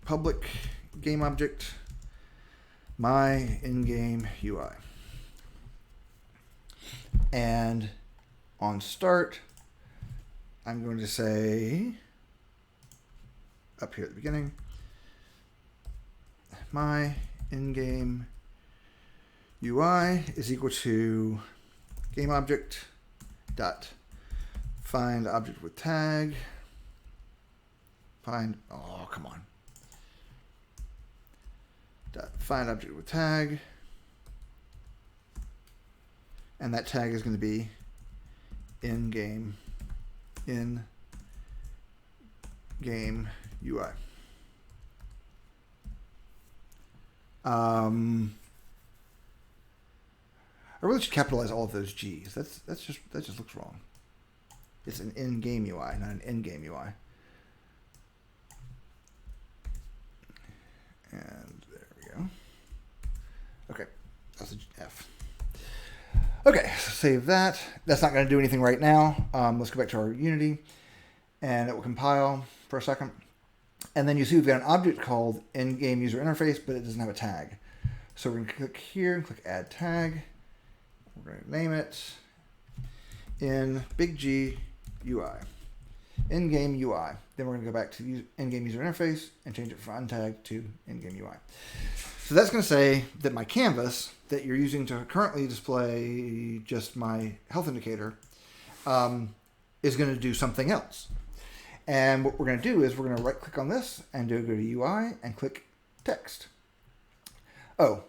public game object, my in-game UI. And on start, I'm going to say, up here at the beginning, my in-game UI is equal to game object dot find object with tag, find object with tag, and that tag is going to be in-game UI. I really should capitalize all of those G's. That just looks wrong. It's an in-game UI, not an in-game UI. And there we go. Okay, that's an F. Okay, so save that. That's not going to do anything right now. Let's go back to our Unity, and it will compile for a second. And then you see we've got an object called in-game user interface, but it doesn't have a tag. So we're going to click here and click add tag. We're going to name it in big G UI. in-game UI. Then we're going to go back to in-game user interface and change it from untag to in-game UI. So that's going to say that my canvas that you're using to currently display just my health indicator is going to do something else. And what we're going to do is we're going to right click on this and go to UI and click text. Oh,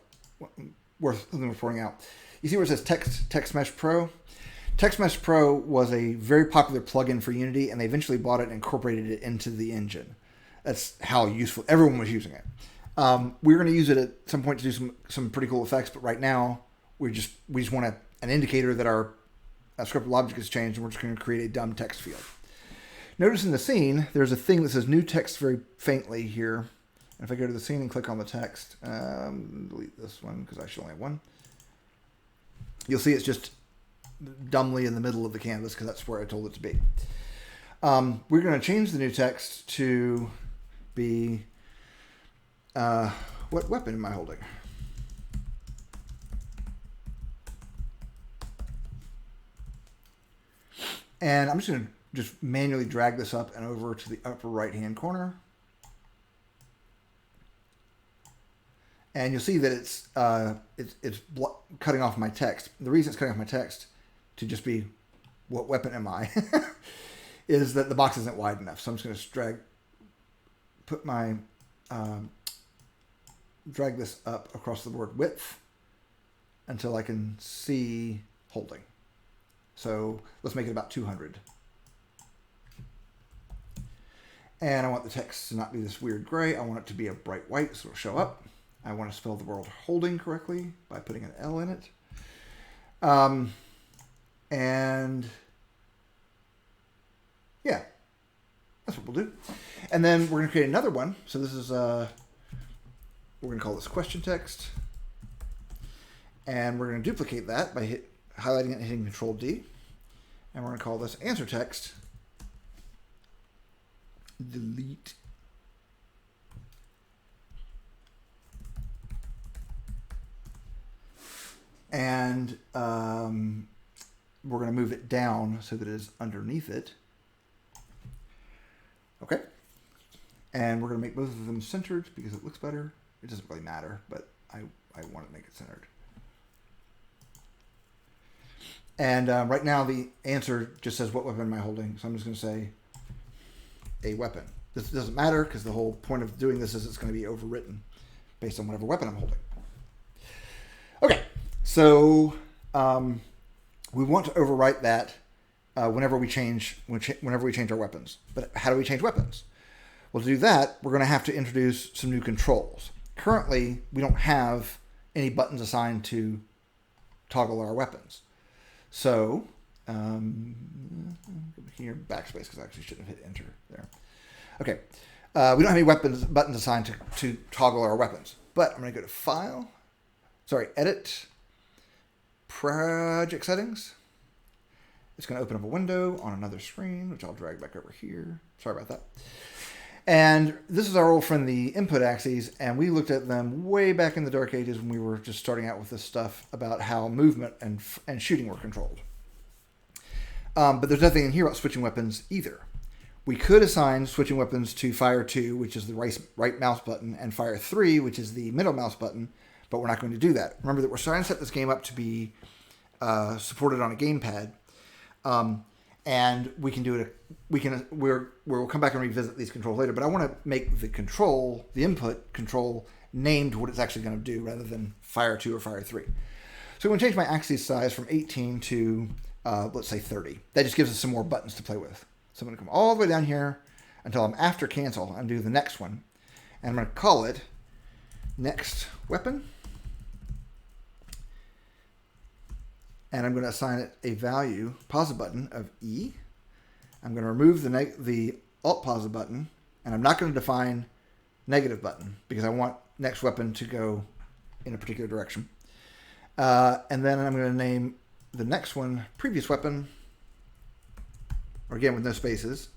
worth pointing out. You see where it says Text Mesh Pro? Text Mesh Pro was a very popular plugin for Unity, and they eventually bought it and incorporated it into the engine. That's how useful everyone was using it. We're going to use it at some point to do some pretty cool effects, but right now we just want an indicator that our scriptable object has changed, and we're just going to create a dumb text field. Notice in the scene, there's a thing that says new text very faintly here. And if I go to the scene and click on the text, delete this one because I should only have one. You'll see it's just dumbly in the middle of the canvas because that's where I told it to be. We're going to change the new text to be, what weapon am I holding? And I'm just going to just manually drag this up and over to the upper right-hand corner. And you'll see that it's cutting off my text. The reason it's cutting off my text to just be what weapon am I is that the box isn't wide enough. So I'm just going to drag this up across the word width until I can see holding. So let's make it about 200. And I want the text to not be this weird gray. I want it to be a bright white so it'll show up. I want to spell the word holding correctly by putting an L in it. And yeah, that's what we'll do. And then we're going to create another one. So this is, we're going to call this question text. And we're going to duplicate that by highlighting it and hitting Control D. And we're going to call this answer text. Delete. And we're going to move it down so that it is underneath it. Okay. And we're going to make both of them centered because it looks better. It doesn't really matter, but I want to make it centered. And right now the answer just says what weapon am I holding. So I'm just going to say a weapon. This doesn't matter because the whole point of doing this is it's going to be overwritten based on whatever weapon I'm holding. Okay. So we want to overwrite that whenever we change our weapons. But how do we change weapons? Well, to do that, we're going to have to introduce some new controls. Currently, we don't have any buttons assigned to toggle our weapons. So here, backspace, because I actually shouldn't have hit enter there. Okay, we don't have any buttons assigned to toggle our weapons. But I'm going to go to File, Edit, Project Settings. It's going to open up a window on another screen, which I'll drag back over here. Sorry about that. And this is our old friend, the input axes, and we looked at them way back in the dark ages when we were just starting out with this stuff about how movement and shooting were controlled. But there's nothing in here about switching weapons either. We could assign switching weapons to Fire 2, which is the right mouse button, and Fire 3, which is the middle mouse button, but we're not going to do that. Remember that we're trying to set this game up to be supported on a gamepad, and we can do it. We'll come back and revisit these controls later. But I want to make the input control, named what it's actually going to do, rather than Fire 2 or Fire 3. So I'm going to change my axis size from 18 to let's say 30. That just gives us some more buttons to play with. So I'm going to come all the way down here until I'm after cancel and do the next one, and I'm going to call it next weapon. And I'm going to assign it a value, pause button, of E. I'm going to remove the Alt pause button, and I'm not going to define negative button because I want next weapon to go in a particular direction. And then I'm going to name the next one previous weapon, or again with no spaces.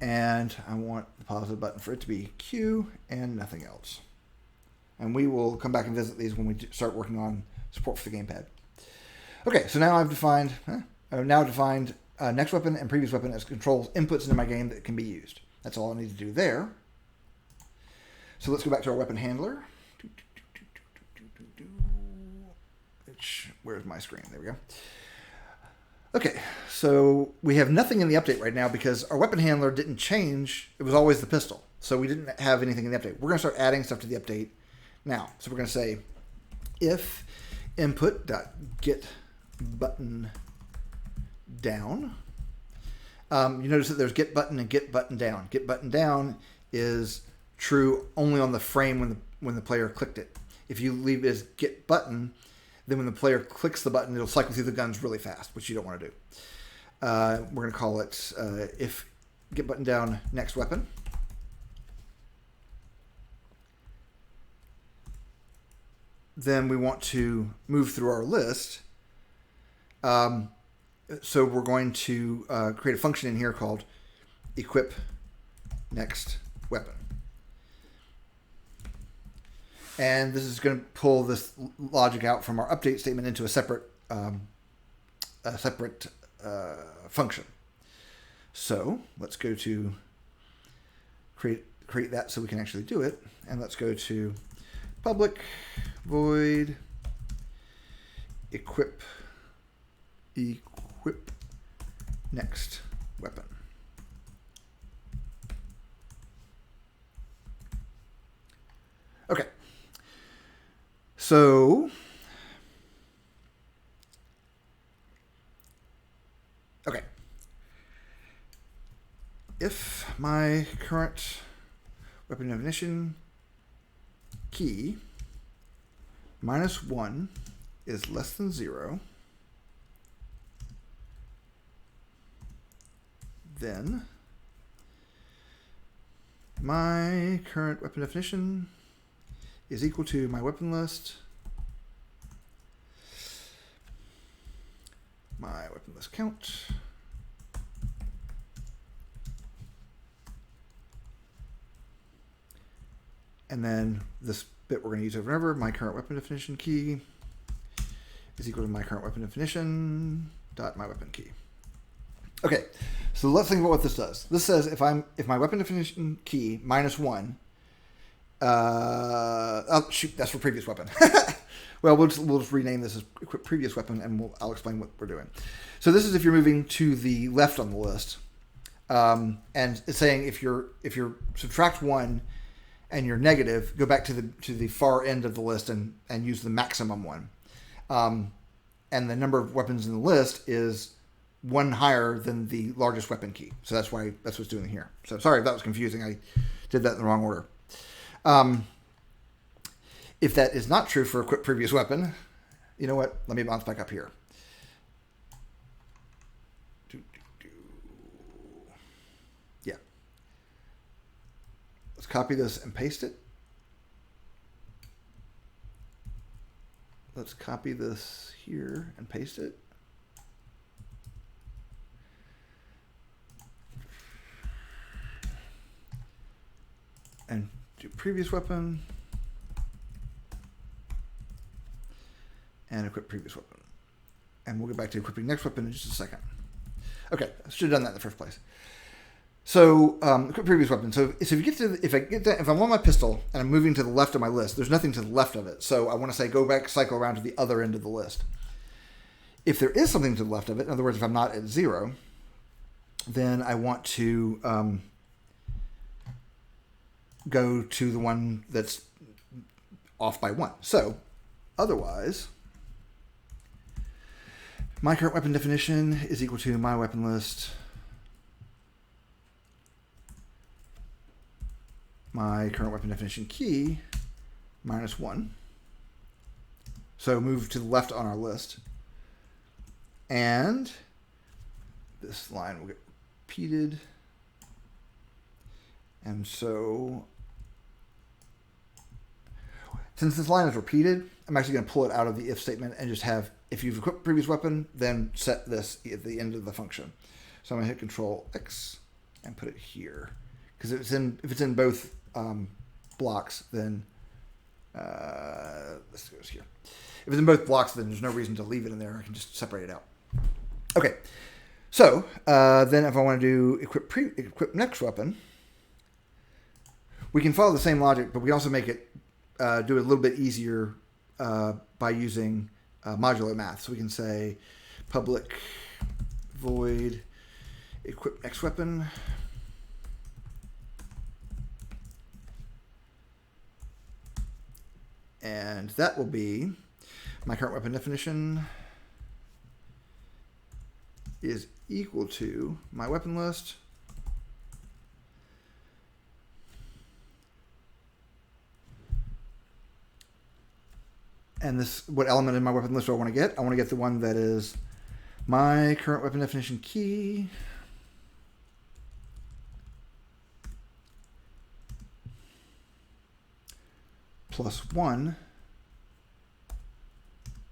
And I want the pause button for it to be Q and nothing else. And we will come back and visit these when we start working on support for the gamepad. Okay, so now I've defined next weapon and previous weapon as controls inputs into my game that can be used. That's all I need to do there. So let's go back to our weapon handler. Where's my screen? There we go. Okay, so we have nothing in the update right now because our weapon handler didn't change. It was always the pistol. So we didn't have anything in the update. We're going to start adding stuff to the update now. So we're going to say if input.get button down. You notice that there's get button and get button down. Get button down is true only on the frame when the player clicked it. If you leave it as get button, then when the player clicks the button, it'll cycle through the guns really fast, which you don't want to do. We're going to call it if get button down next weapon. Then we want to move through our list. So we're going to create a function in here called equip next weapon. And this is going to pull this logic out from our update statement into a separate function. So let's go to create that so we can actually do it. And let's go to public void equip next weapon. Okay. So okay. If my current weapon definition key -1 is less than 0, then my current weapon definition is equal to my weapon list, my weapon list count, and then this bit we're going to use over and over, my current weapon definition key is equal to my current weapon definition dot my weapon key. Okay, so let's think about what this does. This says if my weapon definition key -1. Oh shoot, that's for previous weapon. Well, we'll just rename this as equip previous weapon, and I'll explain what we're doing. So this is if you're moving to the left on the list, and it's saying if you're subtract 1 and you're negative, go back to the far end of the list and use the maximum one. And the number of weapons in the list is 1 higher than the largest weapon key. So that's what it's doing here. So sorry if that was confusing. I did that in the wrong order. If that is not true for equip previous weapon, you know what? Let me bounce back up here. Yeah. Let's copy this and paste it. Let's copy this here and paste it. And do previous weapon and equip previous weapon. And we'll get back to equipping next weapon in just a second. Okay, I should have done that in the first place. So equip previous weapon. So if I'm on my pistol and I'm moving to the left of my list, there's nothing to the left of it. So I want to say go back, cycle around to the other end of the list. If there is something to the left of it, in other words, if I'm not at 0, then I want to go to the one that's off by 1. So otherwise, my current weapon definition is equal to my weapon list, my current weapon definition key -1. So move to the left on our list. And this line will get repeated. And so since this line is repeated, I'm actually going to pull it out of the if statement and just have, if you've equipped previous weapon, then set this at the end of the function. So I'm going to hit Control X and put it here. Because if it's in both blocks, then this goes here. If it's in both blocks, then there's no reason to leave it in there. I can just separate it out. Okay. So then if I want to do equip next weapon, we can follow the same logic, but we also make it do it a little bit easier by using modular math. So we can say public void equip next weapon. And that will be my current weapon definition is equal to my weapon list and this, what element in my weapon list do I want to get? I want to get the one that is my current weapon definition key plus 1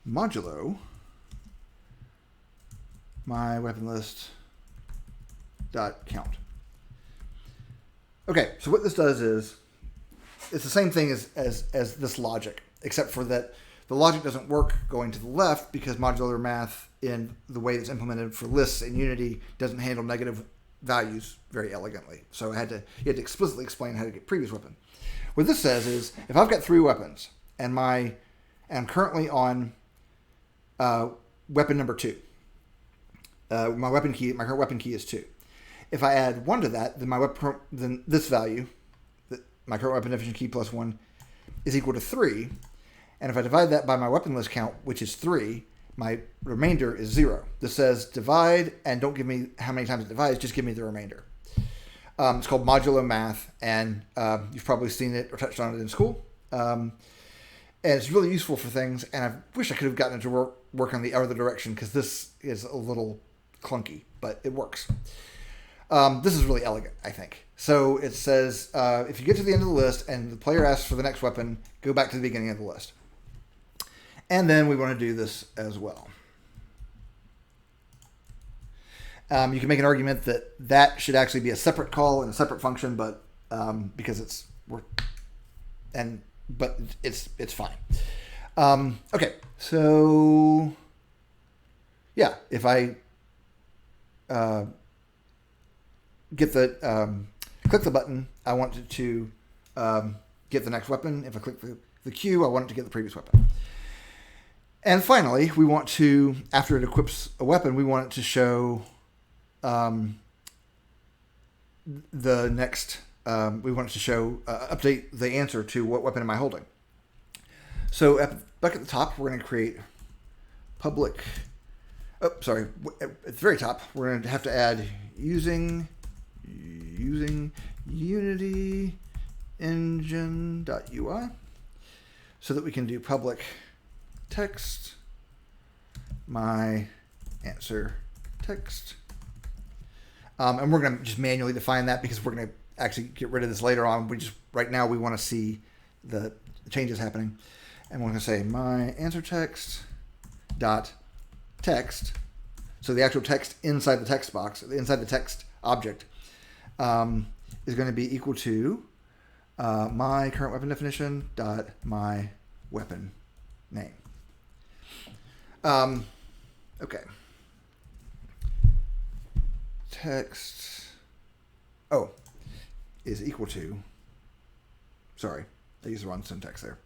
modulo my weapon list dot count. Okay, so what this does is it's the same thing as this logic, except for that the logic doesn't work going to the left because modular math in the way it's implemented for lists in Unity doesn't handle negative values very elegantly. So you had to explicitly explain how to get previous weapon. What this says is if I've got 3 weapons and I'm currently on weapon number 2. My current weapon key is 2. If I add 1 to that, then this value, my current weapon definition key plus 1, is equal to 3. And if I divide that by my weapon list count, which is 3, my remainder is 0. This says divide, and don't give me how many times it divides, just give me the remainder. It's called modulo math, and you've probably seen it or touched on it in school. And it's really useful for things, and I wish I could have gotten it to work on the other direction, because this is a little clunky, but it works. This is really elegant, I think. So it says, if you get to the end of the list and the player asks for the next weapon, go back to the beginning of the list. And then we want to do this as well. You can make an argument that should actually be a separate call and a separate function, but because it's fine. Okay, so yeah, if I get the click the button, I want it to get the next weapon. If I click the Q, I want it to get the previous weapon. And finally, we want to, after it equips a weapon, we want it to show the next. We want it to show update the answer to what weapon am I holding. So back at the top, we're going to create public. At the very top, we're going to have to add using Unity engine.ui so that we can do public text my answer text. And we're going to just manually define that because we're going to actually get rid of this later on. Right now we want to see the changes happening. And we're going to say my answer text dot text. So the actual text inside the text box, inside the text object, is going to be equal to my current weapon definition dot my weapon name. Okay. Text is equal to. Sorry, I used the wrong syntax there.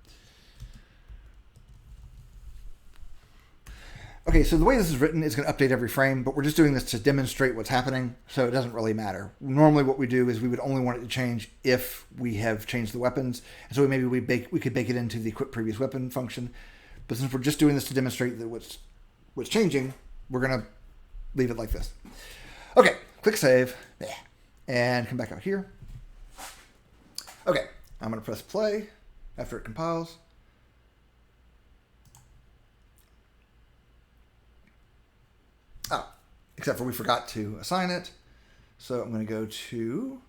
Okay, so the way this is written is going to update every frame, but we're just doing this to demonstrate what's happening, so it doesn't really matter. Normally what we do is we would only want it to change if we have changed the weapons, and so maybe we could bake it into the equip previous weapon function, but since we're just doing this to demonstrate that what's changing, we're going to leave it like this. Okay, click save, and come back out here. Okay, I'm going to press play after it compiles. Except for we forgot to assign it. So I'm going to go to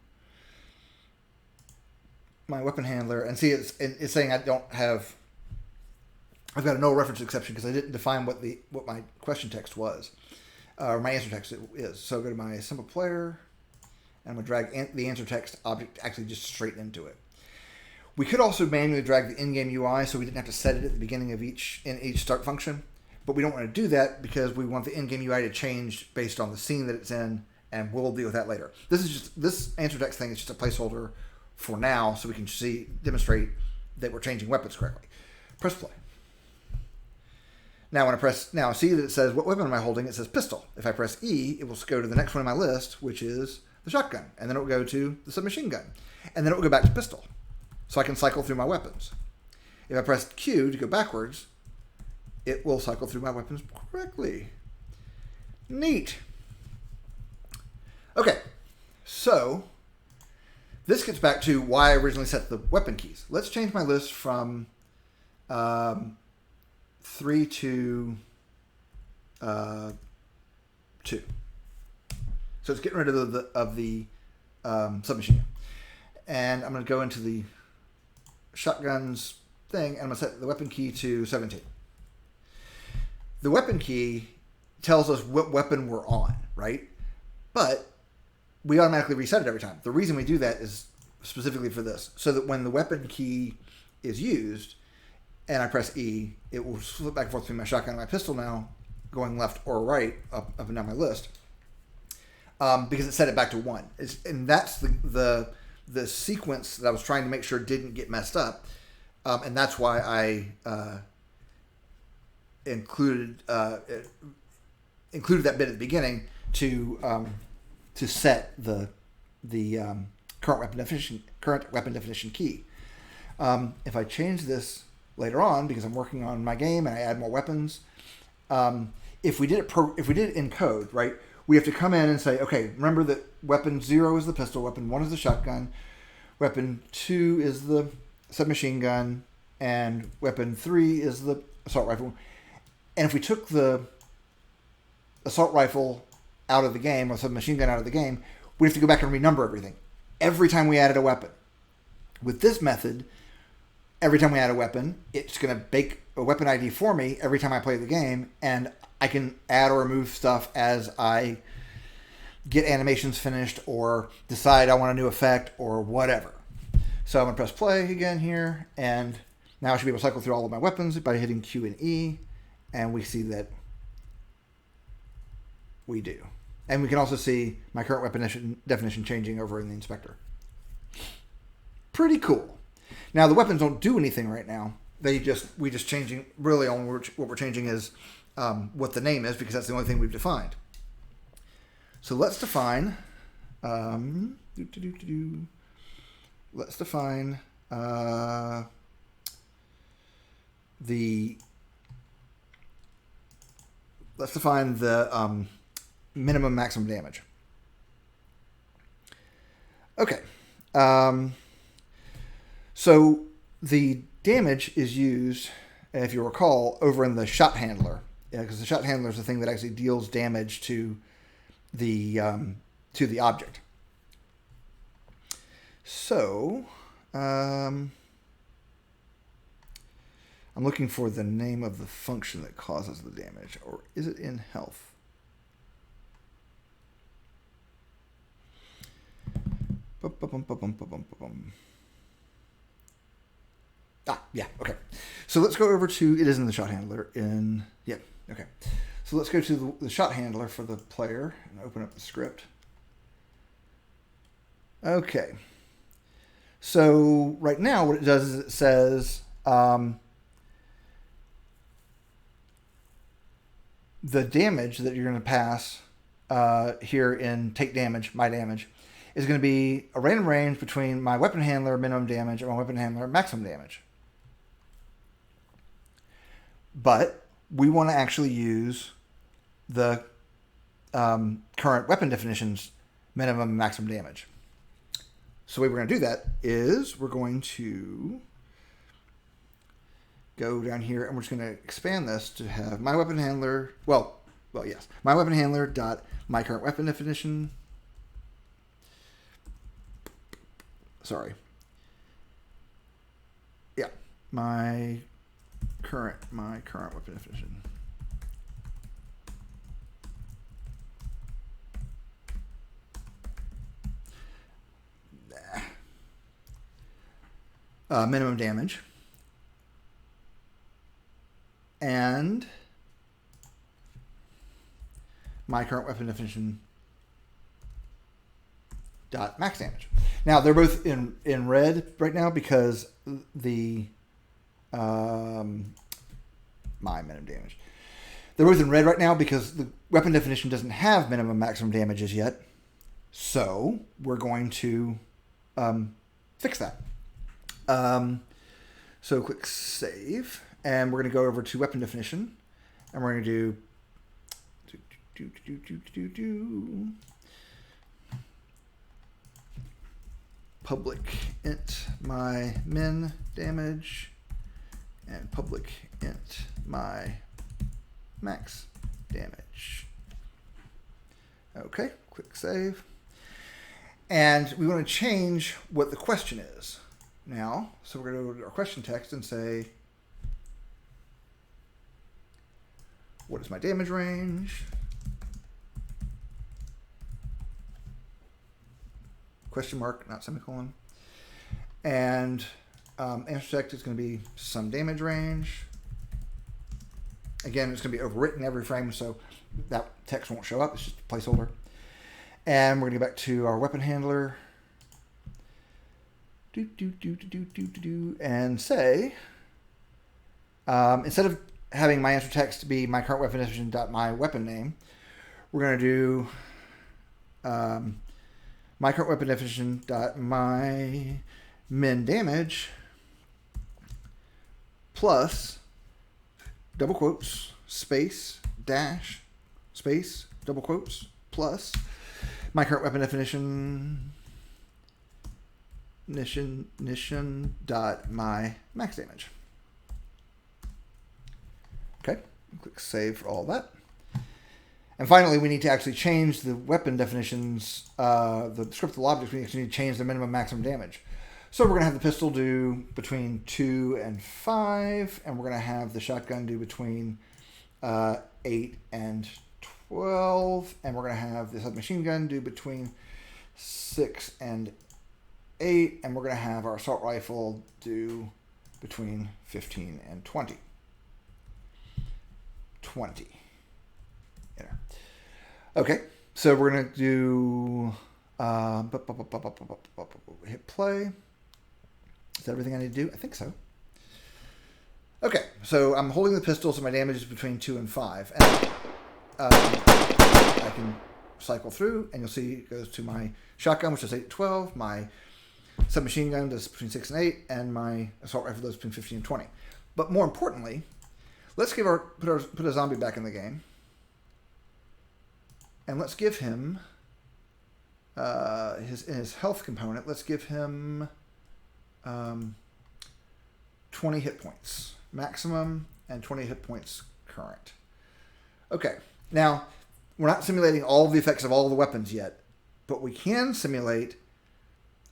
my weapon handler and see it's saying I've got a no reference exception because I didn't define what my question text was, or my answer text is. So I'll go to my simple player and I'm going to drag the answer text object actually just straight into it. We could also manually drag the in-game UI so we didn't have to set it at the beginning of each start function. but we don't want to do that because we want the in-game UI to change based on the scene that it's in, and we'll deal with that later. This answer text thing is just a placeholder for now, so we can demonstrate that we're changing weapons correctly. Press play. Now I see that it says, what weapon am I holding? It says pistol. If I press E, it will go to the next one in my list, which is the shotgun. And then it will go to the submachine gun. And then it will go back to pistol. So I can cycle through my weapons. If I press Q to go backwards, it will cycle through my weapons correctly. Neat. Okay, so this gets back to why I originally set the weapon keys. Let's change my list from 3 to 2. So it's getting rid of the submachine gun. And I'm going to go into the shotguns thing, and I'm going to set the weapon key to 17. The weapon key tells us what weapon we're on, right? But we automatically reset it every time. The reason we do that is specifically for this, so that when the weapon key is used and I press E, it will flip back and forth between my shotgun and my pistol now, going left or right up and down my list, because it set it back to 1. And that's the sequence that I was trying to make sure didn't get messed up, and that's why I included that bit at the beginning to set the current weapon definition key. If I change this later on, because I'm working on my game and I add more weapons, if we did it in code, right, we have to come in and say, okay, remember that weapon 0 is the pistol, weapon 1 is the shotgun, weapon 2 is the submachine gun, and weapon 3 is the assault rifle. And if we took the assault rifle out of the game, or submachine gun out of the game, we have to go back and renumber everything every time we added a weapon. With this method, every time we add a weapon, it's going to bake a weapon ID for me every time I play the game, and I can add or remove stuff as I get animations finished or decide I want a new effect or whatever. So I'm going to press play again here, and now I should be able to cycle through all of my weapons by hitting Q and E, and we see that we do. And we can also see my current weapon definition changing over in the inspector. Pretty cool. Now, the weapons don't do anything right now. We just changing, really only what we're changing is what the name is, because that's the only thing we've defined. So let's define, let's define the minimum maximum damage. Okay. So the damage is used, if you recall, over in the shot handler, because the shot handler is the thing that actually deals damage to the object. So I'm looking for the name of the function that causes the damage, or is it in health? Yeah, okay. So let's go over to, it is in the shot handler okay. So let's go to the shot handler for the player and open up the script. Okay. So right now what it does is it says the damage that you're going to pass here in take damage, my damage, is going to be a random range between my weapon handler minimum damage and my weapon handler maximum damage. But we want to actually use the current weapon definition's minimum and maximum damage. So the way we're going to do that is we're going to go down here and we're just going to expand this to have my weapon handler, my weapon handler dot my current weapon definition. Sorry. Yeah, my current weapon definition. Minimum damage. And my current weapon definition dot max damage. Now they're both in red right now because the my minimum damage. They're both in red right now because the weapon definition doesn't have minimum maximum damages yet. So we're going to fix that. So click save, and we're going to go over to weapon definition, and we're going to do public int my min damage and public int my max damage. Okay, click save. And we want to change what the question is now. So we're going to go to our question text and say, what is my damage range? Question mark, not semicolon. And answer text is going to be some damage range. Again, it's going to be overwritten every frame, so that text won't show up. It's just a placeholder. And we're going to go back to our weapon handler. And say, instead of having my answer text be my current weapon definition dot my weapon name, we're going to do my current weapon definition dot my min damage plus double quotes space dash space double quotes plus my current weapon definition dot my max damage. Okay, click save for all that. And finally, we need to actually change the weapon definitions, the scriptable objects. We actually need to change the minimum maximum damage. So we're going to have the pistol do between 2 and 5, and we're going to have the shotgun do between 8 and 12, and we're going to have the submachine gun do between 6 and 8, and we're going to have our assault rifle do between 15 and 20. 20. Enter. Okay, so we're going to do hit play. Is that everything I need to do? I think so. Okay, so I'm holding the pistol, so my damage is between 2 and 5. And I can cycle through, and you'll see it goes to my shotgun, which is 8 to 12, my submachine gun does between 6 and 8, and my assault rifle does between 15 and 20. But more importantly, let's put a zombie back in the game. And let's give him his health component. Let's give him 20 hit points maximum and 20 hit points current. Okay, now we're not simulating all of the effects of all the weapons yet, but we can simulate.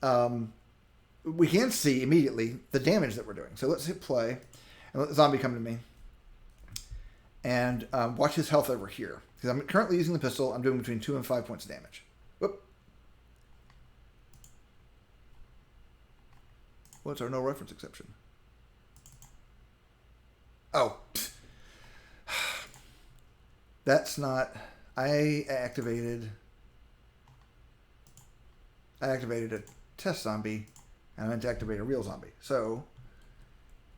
We can see immediately the damage that we're doing. So let's hit play and let the zombie come to me. And watch his health over here. Because I'm currently using the pistol. I'm doing between 2 and 5 points of damage. Whoop. What's our no reference exception? Oh. That's not... I activated a test zombie, and I meant to activate a real zombie. So...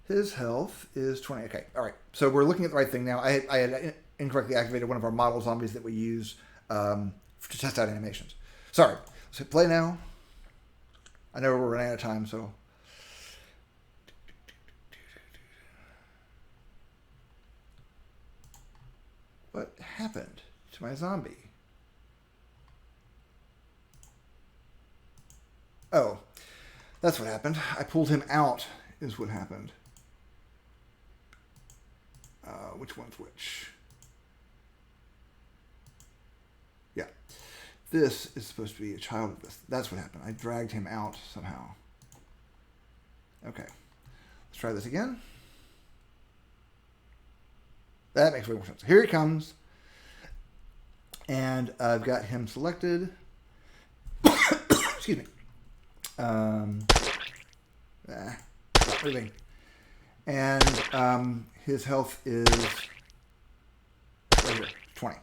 his health is 20. Okay, all right. So we're looking at the right thing now. I had incorrectly activated one of our model zombies that we use to test out animations. Sorry. Let's hit play now. I know we're running out of time, so... what happened to my zombie? Oh, that's what happened. I pulled him out is what happened. Which one's which? Yeah. This is supposed to be a child of this. That's what happened. I dragged him out somehow. Okay. Let's try this again. That makes way more sense. Here he comes. And I've got him selected. Excuse me. Not moving. And his health is right here, 20.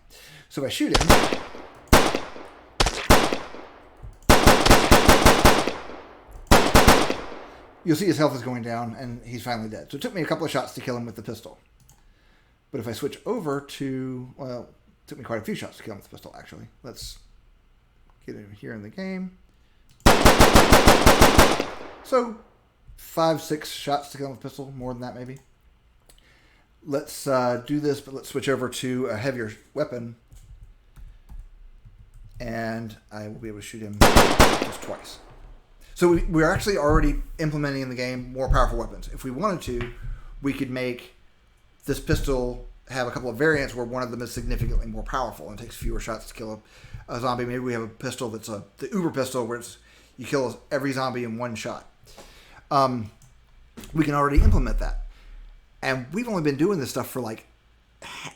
So if I shoot him, you'll see his health is going down, and he's finally dead. So it took me a couple of shots to kill him with the pistol. But if I switch over to, well, it took me quite a few shots to kill him with the pistol, actually. Let's get him here in the game. So 5-6 shots to kill him with the pistol, more than that maybe. Let's do this, but let's switch over to a heavier weapon. And I will be able to shoot him just twice. So we're actually already implementing in the game more powerful weapons. If we wanted to, we could make this pistol have a couple of variants where one of them is significantly more powerful and takes fewer shots to kill a zombie. Maybe we have a pistol that's the Uber pistol where you kill every zombie in one shot. We can already implement that. And we've only been doing this stuff for like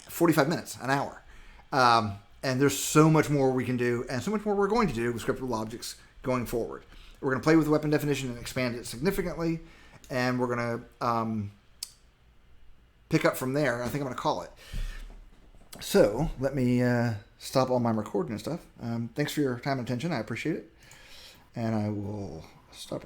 45 minutes, an hour. And there's so much more we can do, and so much more we're going to do with scriptable objects going forward. We're going to play with the weapon definition and expand it significantly, and we're going to pick up from there. I think I'm going to call it. So let me stop all my recording and stuff. Thanks for your time and attention. I appreciate it. And I will stop recording.